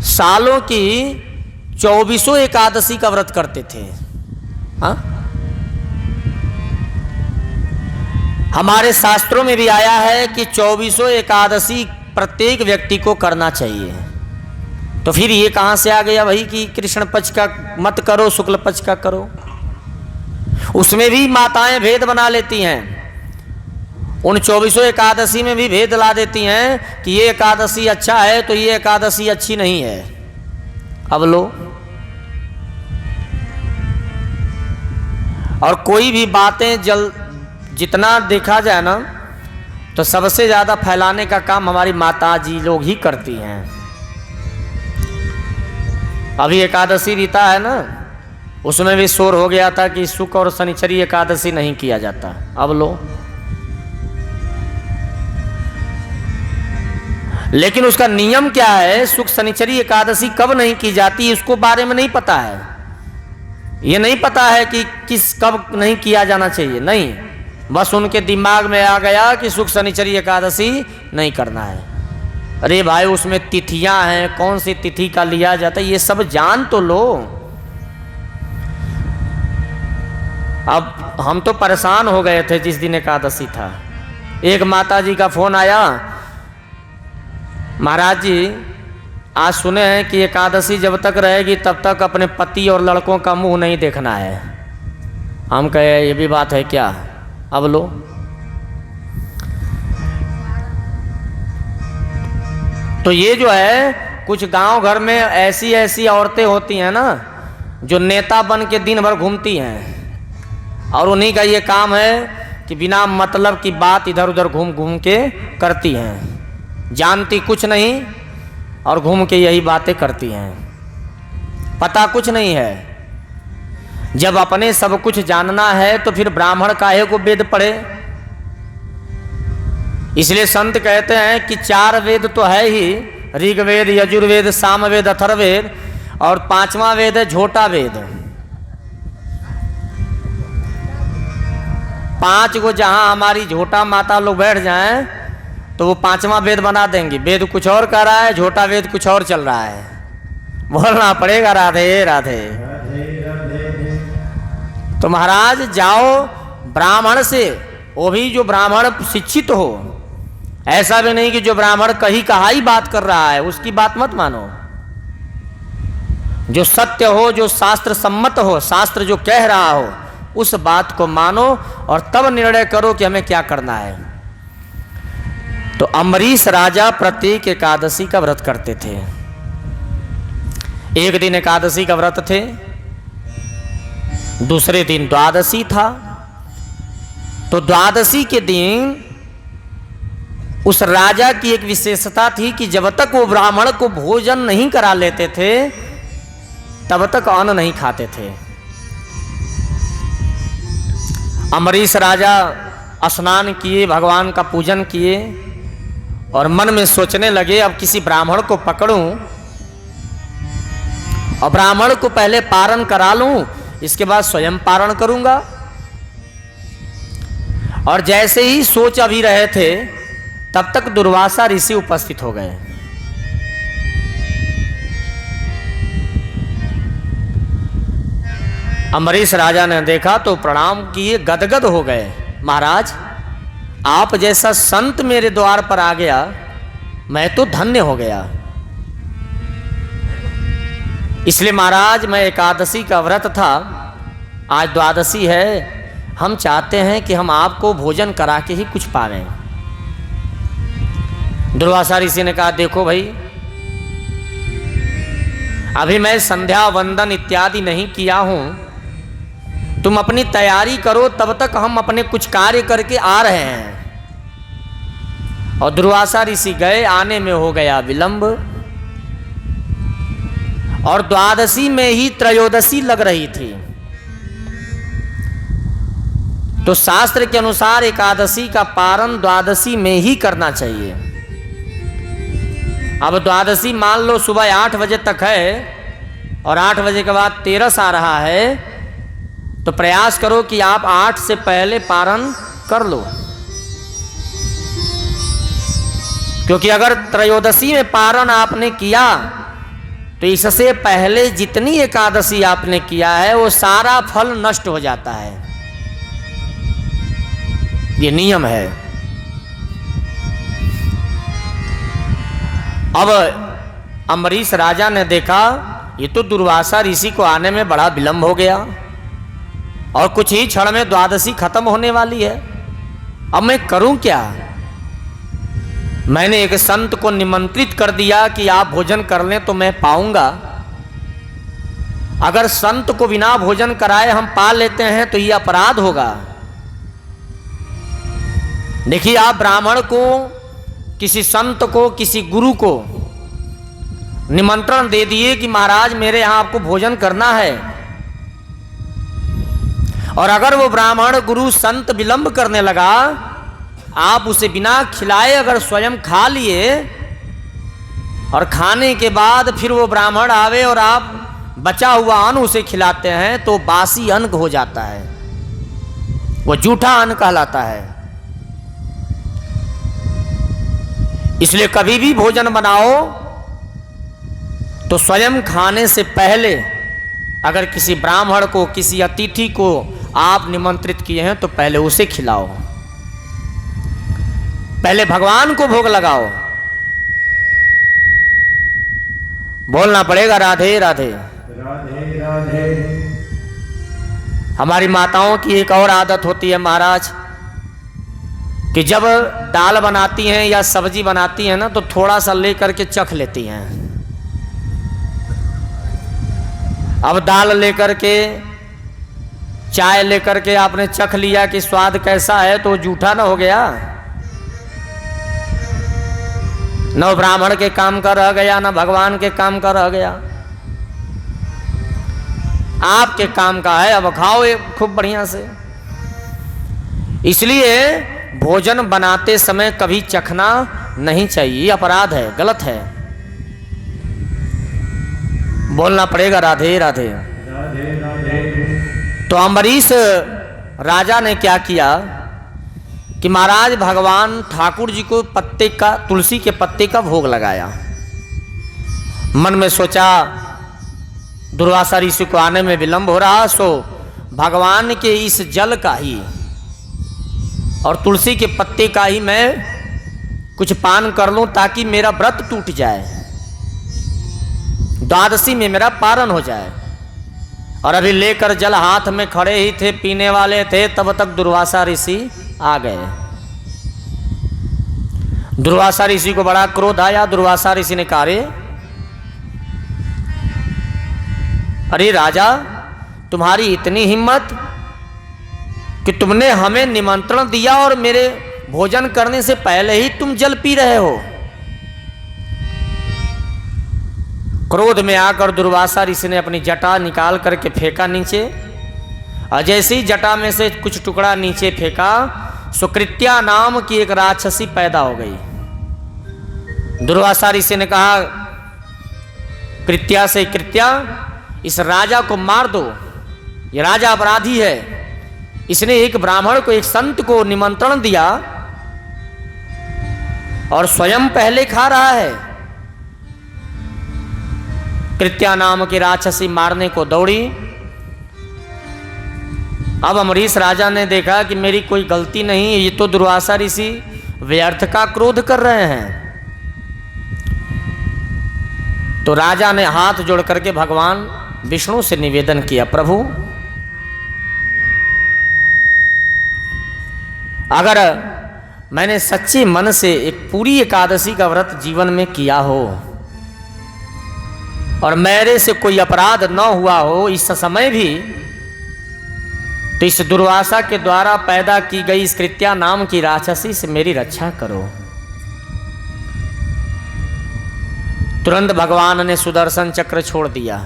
सालों की 24 एकादशी का व्रत करते थे। हाँ, हमारे शास्त्रों में भी आया है कि 24 एकादशी प्रत्येक व्यक्ति को करना चाहिए। तो फिर ये कहाँ से आ गया भाई कि कृष्ण पक्ष का मत करो, शुक्ल पक्ष का करो? उसमें भी माताएं भेद बना लेती हैं, उन 24 एकादशी में भी भेद ला देती हैं कि ये एकादशी अच्छा है तो ये एकादशी अच्छी नहीं है। अब लो, और कोई भी बातें जितना देखा जाए ना तो सबसे ज़्यादा फैलाने का काम हमारी माता जी लोग ही करती हैं। अभी एकादशी रीता है ना, उसमें भी शोर हो गया था कि शुक्र और शनिचरी एकादशी नहीं किया जाता। अब लो, लेकिन उसका नियम क्या है, शुक्र शनिचरी एकादशी कब नहीं की जाती इसको बारे में नहीं पता है। ये नहीं पता है कि कब नहीं किया जाना चाहिए, नहीं, बस उनके दिमाग में आ गया कि शुक्र शनिचरी एकादशी नहीं करना है। अरे भाई, उसमें तिथियां हैं, कौन सी तिथि का लिया जाता है ये सब जान तो लो। अब हम तो परेशान हो गए थे जिस दिन एकादशी था। एक माता जी का फोन आया, महाराज जी आज सुने हैं कि एकादशी जब तक रहेगी तब तक अपने पति और लड़कों का मुंह नहीं देखना है। हम कहे ये भी बात है क्या? अब लो, तो ये जो है कुछ गांव घर में ऐसी ऐसी औरतें होती हैं ना जो नेता बन के दिन भर घूमती हैं, और उन्हीं का ये काम है कि बिना मतलब की बात इधर उधर घूम घूम के करती हैं, जानती कुछ नहीं और घूम के यही बातें करती हैं, पता कुछ नहीं है। जब अपने सब कुछ जानना है तो फिर ब्राह्मण काहे को वेद पढ़े? इसलिए संत कहते हैं कि 4 वेद तो है ही, ऋग्वेद, यजुर्वेद, सामवेद, अथर्ववेद, और 5वां वेद है झोटा वेद। 5 को जहां हमारी झोटा माता लोग बैठ जाएं तो वो 5वां वेद बना देंगे। वेद कुछ और कर रहा है, झोटा वेद कुछ और चल रहा है। बोलना पड़ेगा राधे राधे। तो महाराज जाओ ब्राह्मण से, वो भी जो ब्राह्मण शिक्षित हो, ऐसा भी नहीं कि जो ब्राह्मण कहीं कहाई बात कर रहा है उसकी बात मत मानो। जो सत्य हो, जो शास्त्र सम्मत हो, शास्त्र जो कह रहा हो उस बात को मानो और तब निर्णय करो कि हमें क्या करना है। तो अम्बरीश राजा प्रत्येक एकादशी का व्रत करते थे। एक दिन एकादशी का व्रत थे, दूसरे दिन द्वादशी था। तो द्वादशी के दिन उस राजा की एक विशेषता थी कि जब तक वो ब्राह्मण को भोजन नहीं करा लेते थे तब तक अन्न नहीं खाते थे। अम्बरीश राजा स्नान किए, भगवान का पूजन किए और मन में सोचने लगे अब किसी ब्राह्मण को पकड़ूं और ब्राह्मण को पहले पारण करा लूं, इसके बाद स्वयं पारण करूंगा। और जैसे ही सोच अभी रहे थे तब तक दुर्वासा ऋषि उपस्थित हो गए। अम्बरीश राजा ने देखा तो प्रणाम किए, गदगद हो गए। महाराज, आप जैसा संत मेरे द्वार पर आ गया, मैं तो धन्य हो गया। इसलिए महाराज, मैं एकादशी का व्रत था, आज द्वादशी है, हम चाहते हैं कि हम आपको भोजन करा के ही कुछ पावें। दुर्वासा ऋषि ने कहा, देखो भाई, अभी मैं संध्या वंदन इत्यादि नहीं किया हूं, तुम अपनी तैयारी करो, तब तक हम अपने कुछ कार्य करके आ रहे हैं। और दुर्वासा ऋषि गए, आने में हो गया विलंब और द्वादशी में ही त्रयोदशी लग रही थी। तो शास्त्र के अनुसार एकादशी का पारण द्वादशी में ही करना चाहिए। अब द्वादशी मान लो सुबह 8 बजे तक है और 8 बजे के बाद 13 आ रहा है, तो प्रयास करो कि आप 8 से पहले पारण कर लो, क्योंकि अगर त्रयोदशी में पारण आपने किया तो इससे पहले जितनी एकादशी आपने किया है वो सारा फल नष्ट हो जाता है। ये नियम है। अब अम्बरीश राजा ने देखा ये तो दुर्वासा ऋषि को आने में बड़ा विलंब हो गया और कुछ ही क्षण में द्वादशी खत्म होने वाली है। अब मैं करूं क्या? मैंने एक संत को निमंत्रित कर दिया कि आप भोजन कर लें तो मैं पाऊंगा। अगर संत को बिना भोजन कराए हम पा लेते हैं तो यह अपराध होगा। देखिए, आप ब्राह्मण को, किसी संत को, किसी गुरु को निमंत्रण दे दिए कि महाराज मेरे यहां आपको भोजन करना है, और अगर वो ब्राह्मण गुरु संत विलंब करने लगा, आप उसे बिना खिलाए अगर स्वयं खा लिए और खाने के बाद फिर वो ब्राह्मण आवे और आप बचा हुआ अन्न उसे खिलाते हैं तो बासी अन्न हो जाता है, वो जूठा अन्न कहलाता है। इसलिए कभी भी भोजन बनाओ तो स्वयं खाने से पहले अगर किसी ब्राह्मण को, किसी अतिथि को आप निमंत्रित किए हैं तो पहले उसे खिलाओ, पहले भगवान को भोग लगाओ। बोलना पड़ेगा राधे राधे राधे राधे। हमारी माताओं की एक और आदत होती है महाराज कि जब दाल बनाती हैं या सब्जी बनाती हैं ना तो थोड़ा सा लेकर के चख लेती हैं। अब दाल लेकर के, चाय लेकर के आपने चख लिया कि स्वाद कैसा है, तो जूठा ना हो गया, न ब्राह्मण के काम का रह गया, न भगवान के काम का रह गया, आपके काम का है। अब खाओ खूब बढ़िया से। इसलिए भोजन बनाते समय कभी चखना नहीं चाहिए, अपराध है, गलत है। बोलना पड़ेगा राधे राधे राधे राधे। तो अम्बरीश राजा ने क्या किया कि महाराज भगवान ठाकुर जी को पत्ते का, तुलसी के पत्ते का भोग लगाया। मन में सोचा दुर्वासा ऋषि को आने में विलंब हो रहा, सो भगवान के इस जल का ही और तुलसी के पत्ते का ही मैं कुछ पान कर लूं ताकि मेरा व्रत टूट जाए, द्वादशी में मेरा पारण हो जाए। और अभी लेकर जल हाथ में खड़े ही थे, पीने वाले थे, तब तक दुर्वासा ऋषि आ गए। दुर्वासा ऋषि को बड़ा क्रोध आया। दुर्वासा ऋषि ने कहा, अरे राजा, तुम्हारी इतनी हिम्मत कि तुमने हमें निमंत्रण दिया और मेरे भोजन करने से पहले ही तुम जल पी रहे हो। क्रोध में आकर दुर्वासा ऋषि ने अपनी जटा निकाल करके फेंका नीचे, और जैसे ही जटा में से कुछ टुकड़ा नीचे फेंका, सुकृत्या नाम की एक राक्षसी पैदा हो गई। दुर्वासा ऋषि ने कहा, कृत्या से कृत्या, इस राजा को मार दो, ये राजा अपराधी है, इसने एक ब्राह्मण को, एक संत को निमंत्रण दिया और स्वयं पहले खा रहा है। कृत्या नाम की राक्षसी मारने को दौड़ी। अब अम्बरीश राजा ने देखा कि मेरी कोई गलती नहीं, ये तो दुर्वासा ऋषि व्यर्थ का क्रोध कर रहे हैं। तो राजा ने हाथ जोड़ करके भगवान विष्णु से निवेदन किया, प्रभु अगर मैंने सच्चे मन से एक पूरी एकादशी का व्रत जीवन में किया हो और मेरे से कोई अपराध न हुआ हो इस समय भी, तो इस दुर्वासा के द्वारा पैदा की गई इस कृत्या नाम की राक्षसी से मेरी रक्षा करो। तुरंत भगवान ने सुदर्शन चक्र छोड़ दिया,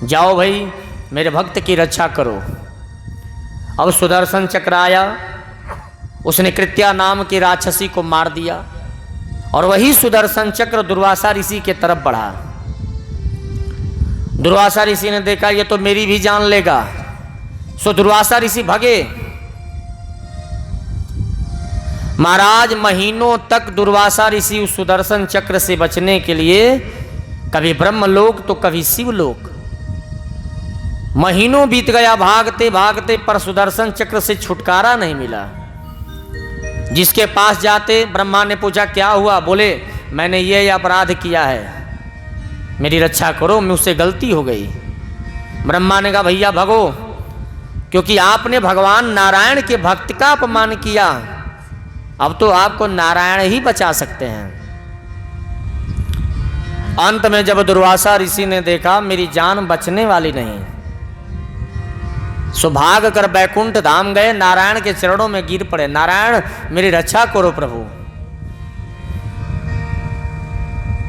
जाओ भाई मेरे भक्त की रक्षा करो। अब सुदर्शन चक्र आया, उसने कृत्या नाम की राक्षसी को मार दिया और वही सुदर्शन चक्र दुर्वासा ऋषि के तरफ बढ़ा। दुर्वासा ऋषि ने देखा ये तो मेरी भी जान लेगा, सो दुर्वासा ऋषि भगे। महाराज महीनों तक दुर्वासा ऋषि उस सुदर्शन चक्र से बचने के लिए कभी ब्रह्मलोक तो कभी शिवलोक, महीनों बीत गया भागते भागते, पर सुदर्शन चक्र से छुटकारा नहीं मिला। जिसके पास जाते ब्रह्मा ने पूछा क्या हुआ, बोले मैंने ये अपराध किया है, मेरी रक्षा करो, मुझसे गलती हो गई। ब्रह्मा ने कहा भैया भगो, क्योंकि आपने भगवान नारायण के भक्त का अपमान किया, अब तो आपको नारायण ही बचा सकते हैं। अंत में जब दुर्वासा ऋषि ने देखा मेरी जान बचने वाली नहीं, सो भाग कर बैकुंठ धाम गए, नारायण के चरणों में गिर पड़े, नारायण मेरी रक्षा करो प्रभु।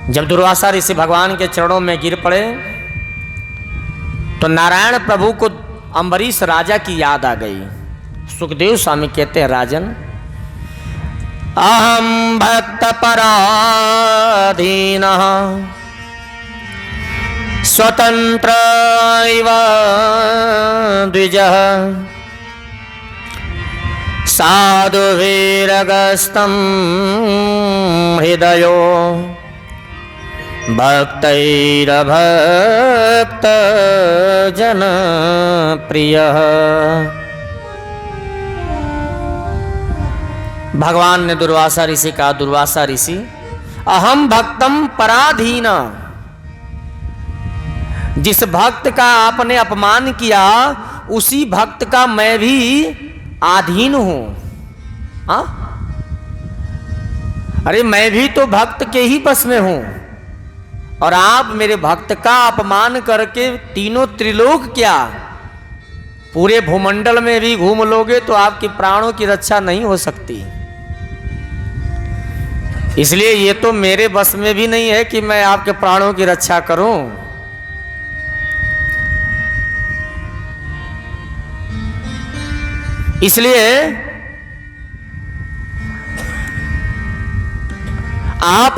जब दुर्वासा ऋषि भगवान के चरणों में गिर पड़े तो नारायण प्रभु को अम्बरीश राजा की याद आ गई। सुखदेव स्वामी कहते हैं राजन, अहम भक्त पराधीन स्वतंत्र इव द्विजः साधु वीरगस्तं हृदयो भक्तैरभक्त जन प्रियः। भगवान ने दुर्वासा ऋषि कहा, दुर्वासा ऋषि अहम भक्तम पराधीन, जिस भक्त का आपने अपमान किया उसी भक्त का मैं भी आधीन हूं। अरे मैं भी तो भक्त के ही बस में हूं, और आप मेरे भक्त का अपमान करके तीनों त्रिलोक क्या पूरे भूमंडल में भी घूम लोगे तो आपके प्राणों की रक्षा नहीं हो सकती। इसलिए ये तो मेरे बस में भी नहीं है कि मैं आपके प्राणों की रक्षा करूं। इसलिए आप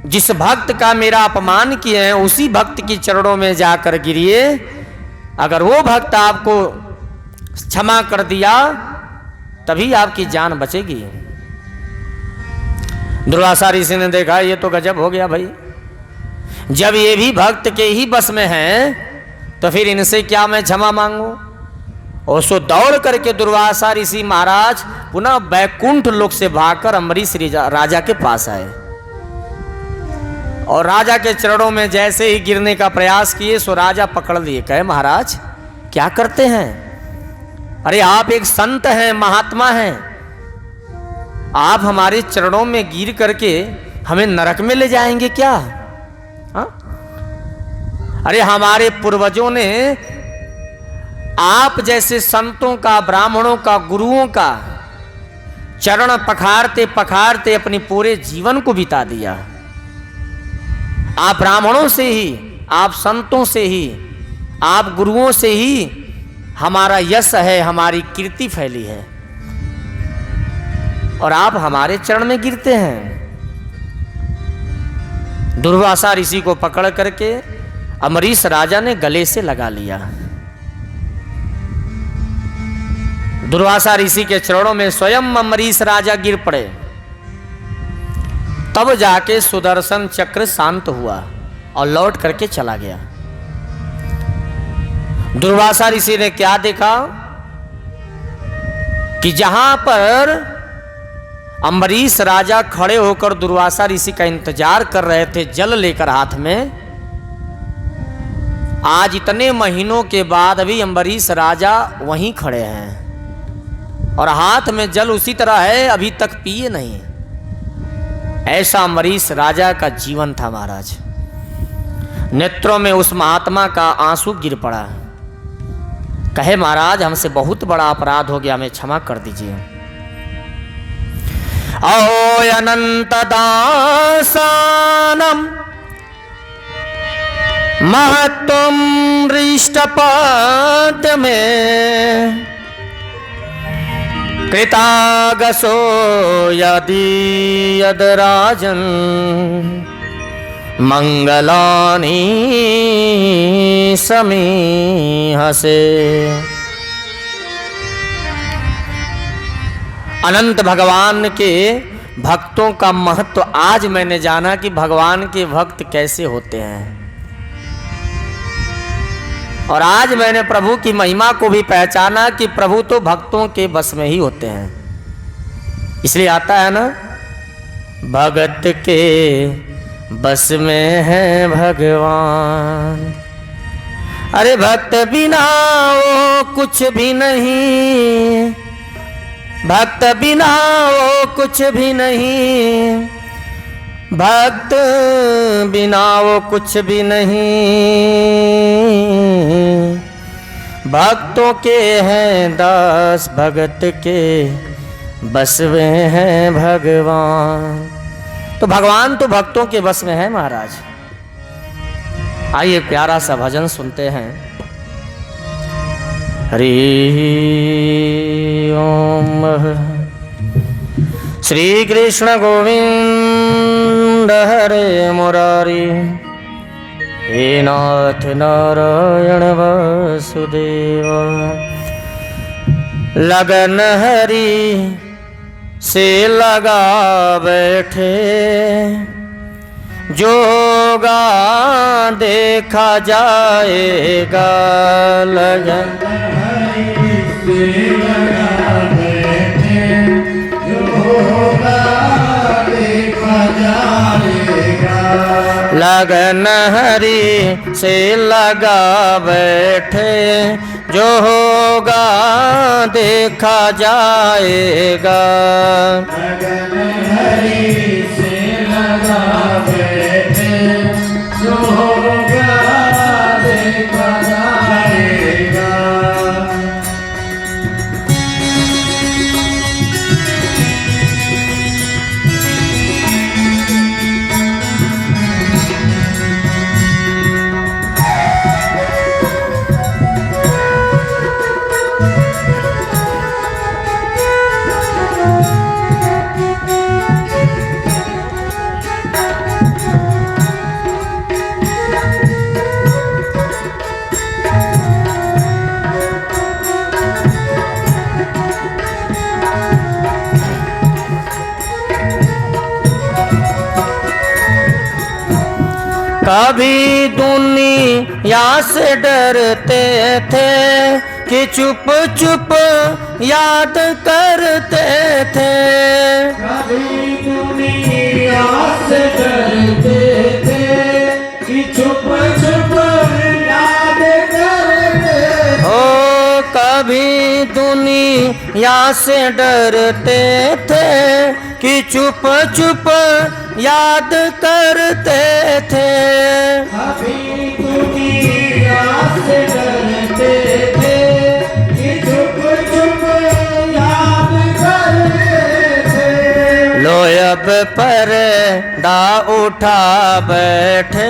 जिस भक्त का मेरा अपमान किए हैं उसी भक्त की चरणों में जाकर गिरिए, अगर वो भक्त आपको क्षमा कर दिया तभी आपकी जान बचेगी। दुर्वासा ऋषि ने देखा ये तो गजब हो गया भाई, जब ये भी भक्त के ही बस में हैं तो फिर इनसे क्या मैं क्षमा मांगू। और सो दौड़ करके दुर्वासा ऋषि महाराज पुनः बैकुंठ लोक से भागकर अम्बरीश राजा के पास आए और राजा के चरणों में जैसे ही गिरने का प्रयास किए सो राजा पकड़ लिए, कहे महाराज क्या करते हैं, अरे आप एक संत हैं, महात्मा हैं, आप हमारे चरणों में गिर करके हमें नरक में ले जाएंगे क्या? हा? अरे हमारे पूर्वजों ने आप जैसे संतों का, ब्राह्मणों का, गुरुओं का चरण पखारते पखारते अपने पूरे जीवन को बिता दिया। आप ब्राह्मणों से ही, आप संतों से ही, आप गुरुओं से ही हमारा यश है, हमारी कीर्ति फैली है, और आप हमारे चरण में गिरते हैं। दुर्वासा ऋषि को पकड़ करके अम्बरीश राजा ने गले से लगा लिया। दुर्वासा ऋषि के चरणों में स्वयं अम्बरीश राजा गिर पड़े, तब जाके सुदर्शन चक्र शांत हुआ और लौट करके चला गया। दुर्वासा ऋषि ने क्या देखा कि जहां पर अम्बरीश राजा खड़े होकर दुर्वासा ऋषि का इंतजार कर रहे थे जल लेकर हाथ में, आज इतने महीनों के बाद भी अम्बरीश राजा वहीं खड़े हैं और हाथ में जल उसी तरह है, अभी तक पिए नहीं। ऐसा अम्बरीश राजा का जीवन था महाराज। नेत्रों में उस महात्मा का आंसू गिर पड़ा, कहे महाराज हमसे बहुत बड़ा अपराध हो गया, हमें क्षमा कर दीजिए। अहो अनंत दासानम महत्वम दृष्टपात में कृतागसो यदि यदराजन मंगलानि समीहसे। अनंत भगवान के भक्तों का महत्व आज मैंने जाना कि भगवान के भक्त कैसे होते हैं, और आज मैंने प्रभु की महिमा को भी पहचाना कि प्रभु तो भक्तों के बस में ही होते हैं। इसलिए आता है ना, भगत के बस में है भगवान। अरे भक्त बिना वो कुछ भी नहीं, भक्त बिना वो कुछ भी नहीं, भक्त बिना वो कुछ भी नहीं। भक्तों के हैं दास, भगत के बस में है भगवान। तो भगवान तो भक्तों के बस में है महाराज। आइए प्यारा सा भजन सुनते हैं। हरि ओम। श्री कृष्ण गोविंद हरे मुरारी, हे नाथ नारायण वासुदेव। लगन हरि से लगा बैठे, जोगा देखा जाएगा। लगन हरि से लगा बैठे, जोगा देखा जाएगा। लगन हरि से लगा बैठे, जो होगा देखा जाएगा। लगन हरि से लगा बैठे, जो होगा देखा जाएगा। कभी दुनिया से डरते थे कि चुप चुप याद करते थे। कभी दुनिया से डरते थे कि चुप चुप याद करते। ओ कभी दुनिया से डरते थे कि चुप चुप याद करते थे। कभी दुनिया से डरते थे कि चुप चुप याद करते थे। लो अब पर्दा उठा बैठे,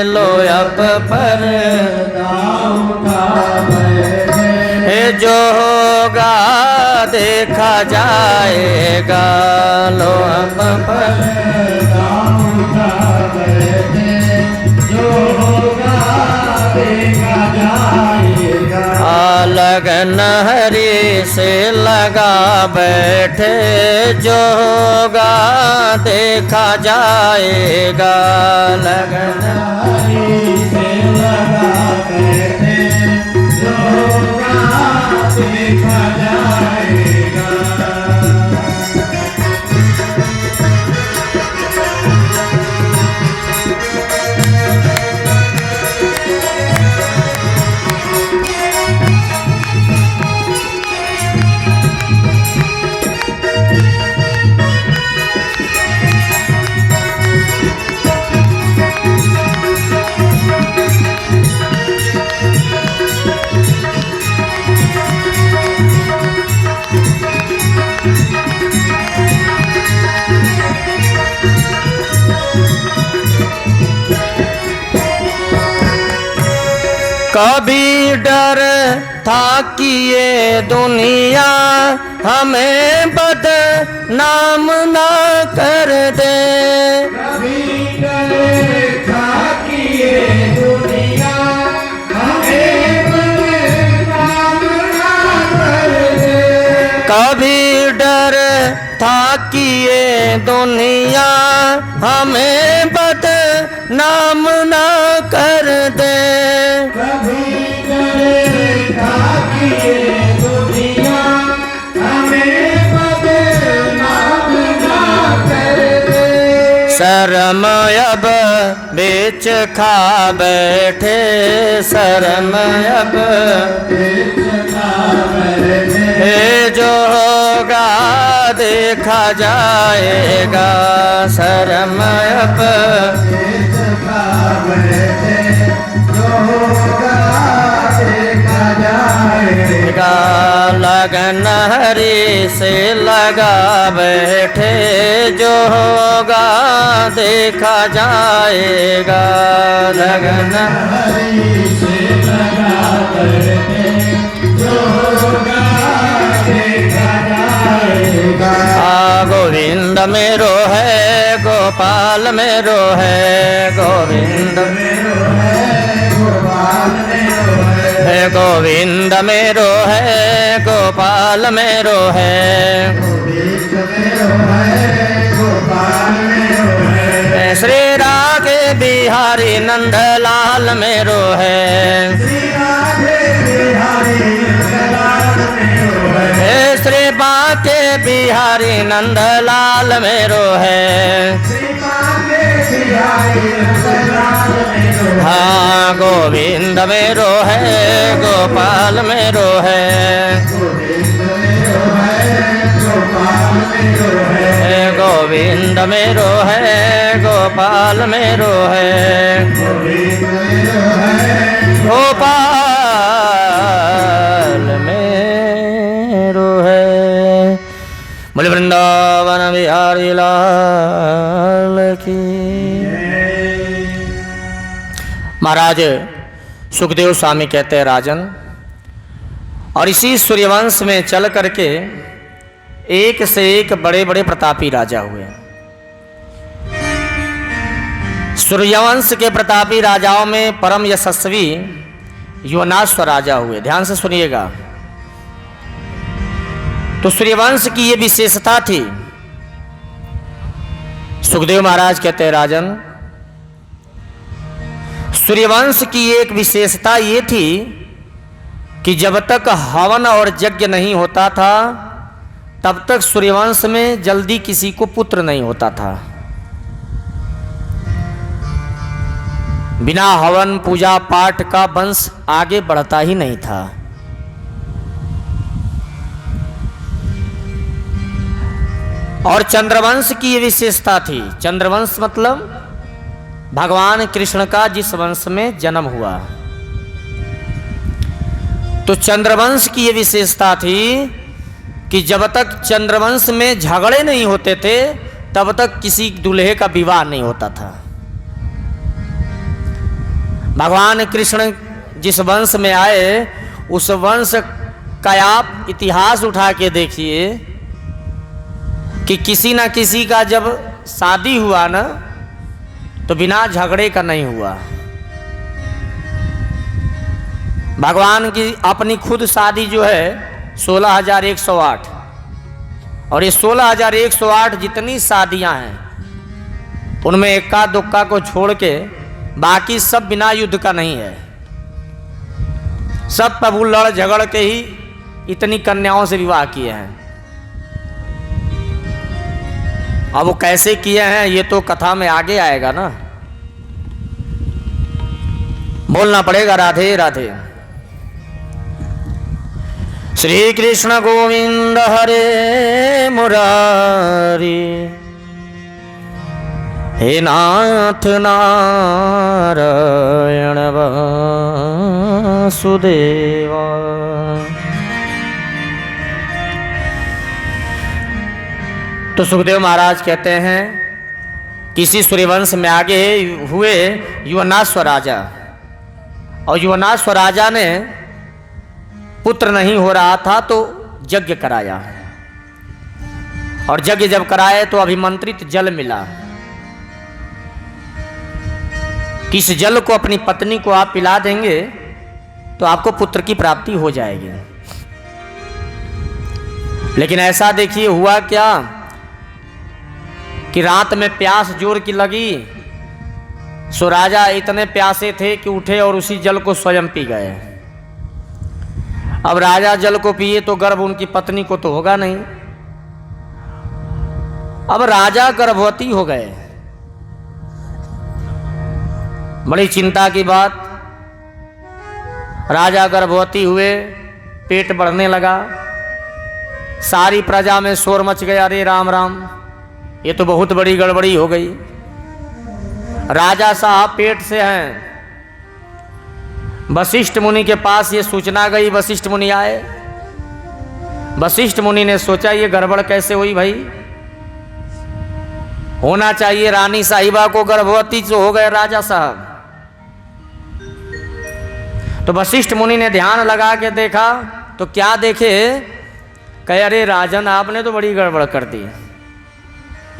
लो अब पर्दा उठा बैठे, जो होगा देखा जाएगा। लो अब पर्दा उठा बैठे, जो होगा देखा जाएगा। लगन हरि से लगा बैठे, जो होगा देखा जाएगा। लगन हरि से लगा बैठे, जो होगा देखा जाएगा। कभी डर था कि ये दुनिया हमें बदनाम ना कर दे। कभी डर था कि ये दुनिया हमें बदनाम ना कर दे। कभी डर था कि ये दुनिया हमें बदनाम ना कर दे। कभी डर था कि ये दुनिया हमें बदनाम ना कर दे। शर्म अब बेच खा बैठे, शर्म अब जो होगा देखा जाएगा। शर्म अब लगन हरी से लगा बैठे, जो होगा देखा जाएगा। लगन हरी से लगा बैठे, जो होगा देखा जाएगा। गोविंद मेरो है, गोपाल मेरो है, गोविंद मेरो है, गोपाल मेरो है। गोविंद मेरो है, गोपाल मेरो है। गोविंद मेरो है, गोपाल मेरो है। श्री राधे बिहारी नंदलाल मेरो है। श्री राधे बिहारी नंदलाल मेरो है। श्री बाके बिहारी नंदलाल मेरो है। श्री बाके बिहारी नंदलाल मेरो है। हाँ गोविंद मेरो है, गोपाल मेरो है। गोविंद मेरो है, गोपाल मेरो है। गोविंद मेरो है, गोपाल मेरो है। गोविंद मेरो है, गोपाल मेरो है। बोले वृंदावन बिहारी लाल की। महाराज सुखदेव स्वामी कहते हैं राजन, और इसी सूर्यवंश में चल करके एक से एक बड़े बड़े प्रतापी राजा हुए। सूर्यवंश के प्रतापी राजाओं में परम यशस्वी युवनाश्व राजा हुए। ध्यान से सुनिएगा। तो सूर्यवंश की ये विशेषता थी। सुखदेव महाराज कहते हैं राजन, सूर्यवंश की एक विशेषता ये थी कि जब तक हवन और यज्ञ नहीं होता था तब तक सूर्यवंश में जल्दी किसी को पुत्र नहीं होता था। बिना हवन पूजा पाठ का वंश आगे बढ़ता ही नहीं था। और चंद्रवंश की ये विशेषता थी। चंद्रवंश मतलब भगवान कृष्ण का जिस वंश में जन्म हुआ, तो चंद्रवंश की ये विशेषता थी कि जब तक चंद्रवंश में झगड़े नहीं होते थे तब तक किसी दूल्हे का विवाह नहीं होता था। भगवान कृष्ण जिस वंश में आए उस वंश का आप इतिहास उठा के देखिए कि किसी ना किसी का जब शादी हुआ ना तो बिना झगड़े का नहीं हुआ। भगवान की अपनी खुद शादी जो है 16,108, और ये 16,108 जितनी शादियां हैं उनमें इक्का दुक्का को छोड़ के बाकी सब बिना युद्ध का नहीं है। सब प्रभु लड़ झगड़ के ही इतनी कन्याओं से विवाह किए हैं। अब वो कैसे किए हैं ये तो कथा में आगे आएगा ना, बोलना पड़ेगा। राधे राधे। श्री कृष्ण गोविंद हरे मुरारी, हे नाथ नारायण वासुदेवा। तो सुखदेव महाराज कहते हैं किसी सूर्यवंश में आगे हुए युवनाश्व राजा, और युवनाश्व राजा ने पुत्र नहीं हो रहा था तो यज्ञ कराया, और यज्ञ जब कराए तो अभिमंत्रित जल मिला। किस जल को अपनी पत्नी को आप पिला देंगे तो आपको पुत्र की प्राप्ति हो जाएगी। लेकिन ऐसा देखिए हुआ क्या कि रात में प्यास जोर की लगी, सो राजा इतने प्यासे थे कि उठे और उसी जल को स्वयं पी गए। अब राजा जल को पिए तो गर्भ उनकी पत्नी को तो होगा नहीं। अब राजा गर्भवती हो गए। बड़ी चिंता की बात, राजा गर्भवती हुए, पेट बढ़ने लगा, सारी प्रजा में शोर मच गया, अरे राम राम, ये तो बहुत बड़ी गड़बड़ी हो गई। राजा साहब पेट से हैं। वशिष्ठ मुनि के पास ये सूचना गई, वशिष्ठ मुनि आए। वशिष्ठ मुनि ने सोचा ये गड़बड़ कैसे हुई भाई, होना चाहिए रानी साहिबा को गर्भवती जो हो गए राजा साहब। तो वशिष्ठ मुनि ने ध्यान लगा के देखा तो क्या देखे, कहे अरे राजन आपने तो बड़ी गड़बड़ कर दी,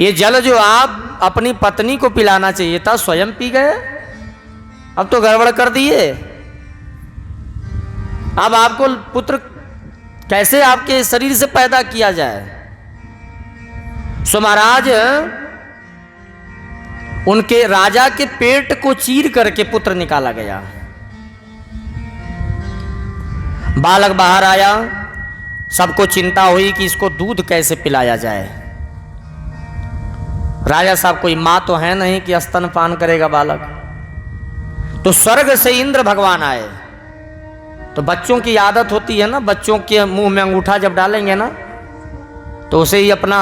ये जल जो आप अपनी पत्नी को पिलाना चाहिए था स्वयं पी गए, अब तो गड़बड़ कर दिए। अब आपको पुत्र कैसे आपके शरीर से पैदा किया जाए। सो महाराज उनके राजा के पेट को चीर करके पुत्र निकाला गया। बालक बाहर आया, सबको चिंता हुई कि इसको दूध कैसे पिलाया जाए। राजा साहब कोई माँ तो है नहीं कि स्तनपान करेगा बालक, तो स्वर्ग से इंद्र भगवान आए। तो बच्चों की आदत होती है ना, बच्चों के मुंह में अंगूठा जब डालेंगे ना तो उसे ही अपना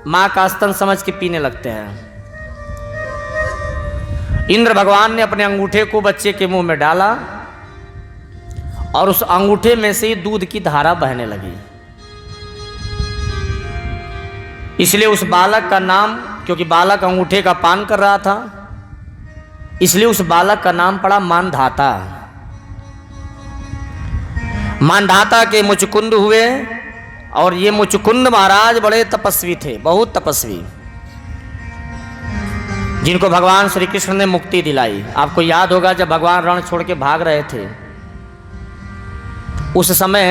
माँ का स्तन समझ के पीने लगते हैं। इंद्र भगवान ने अपने अंगूठे को बच्चे के मुंह में डाला और उस अंगूठे में से दूध की धारा बहने लगी। इसलिए उस बालक का नाम, क्योंकि बालक अंगूठे का पान कर रहा था, इसलिए उस बालक का नाम पड़ा मानधाता। मानधाता के मुचकुंद हुए, और ये मुचकुंद महाराज बड़े तपस्वी थे, बहुत तपस्वी, जिनको भगवान श्री कृष्ण ने मुक्ति दिलाई। आपको याद होगा जब भगवान रण छोड़ के भाग रहे थे उस समय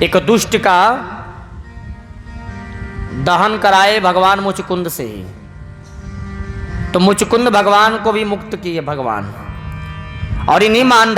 एक दुष्ट का दहन कराए भगवान मुचकुंद से ही, तो मुचकुंद भगवान को भी मुक्त किए भगवान। और इन्हीं मानधा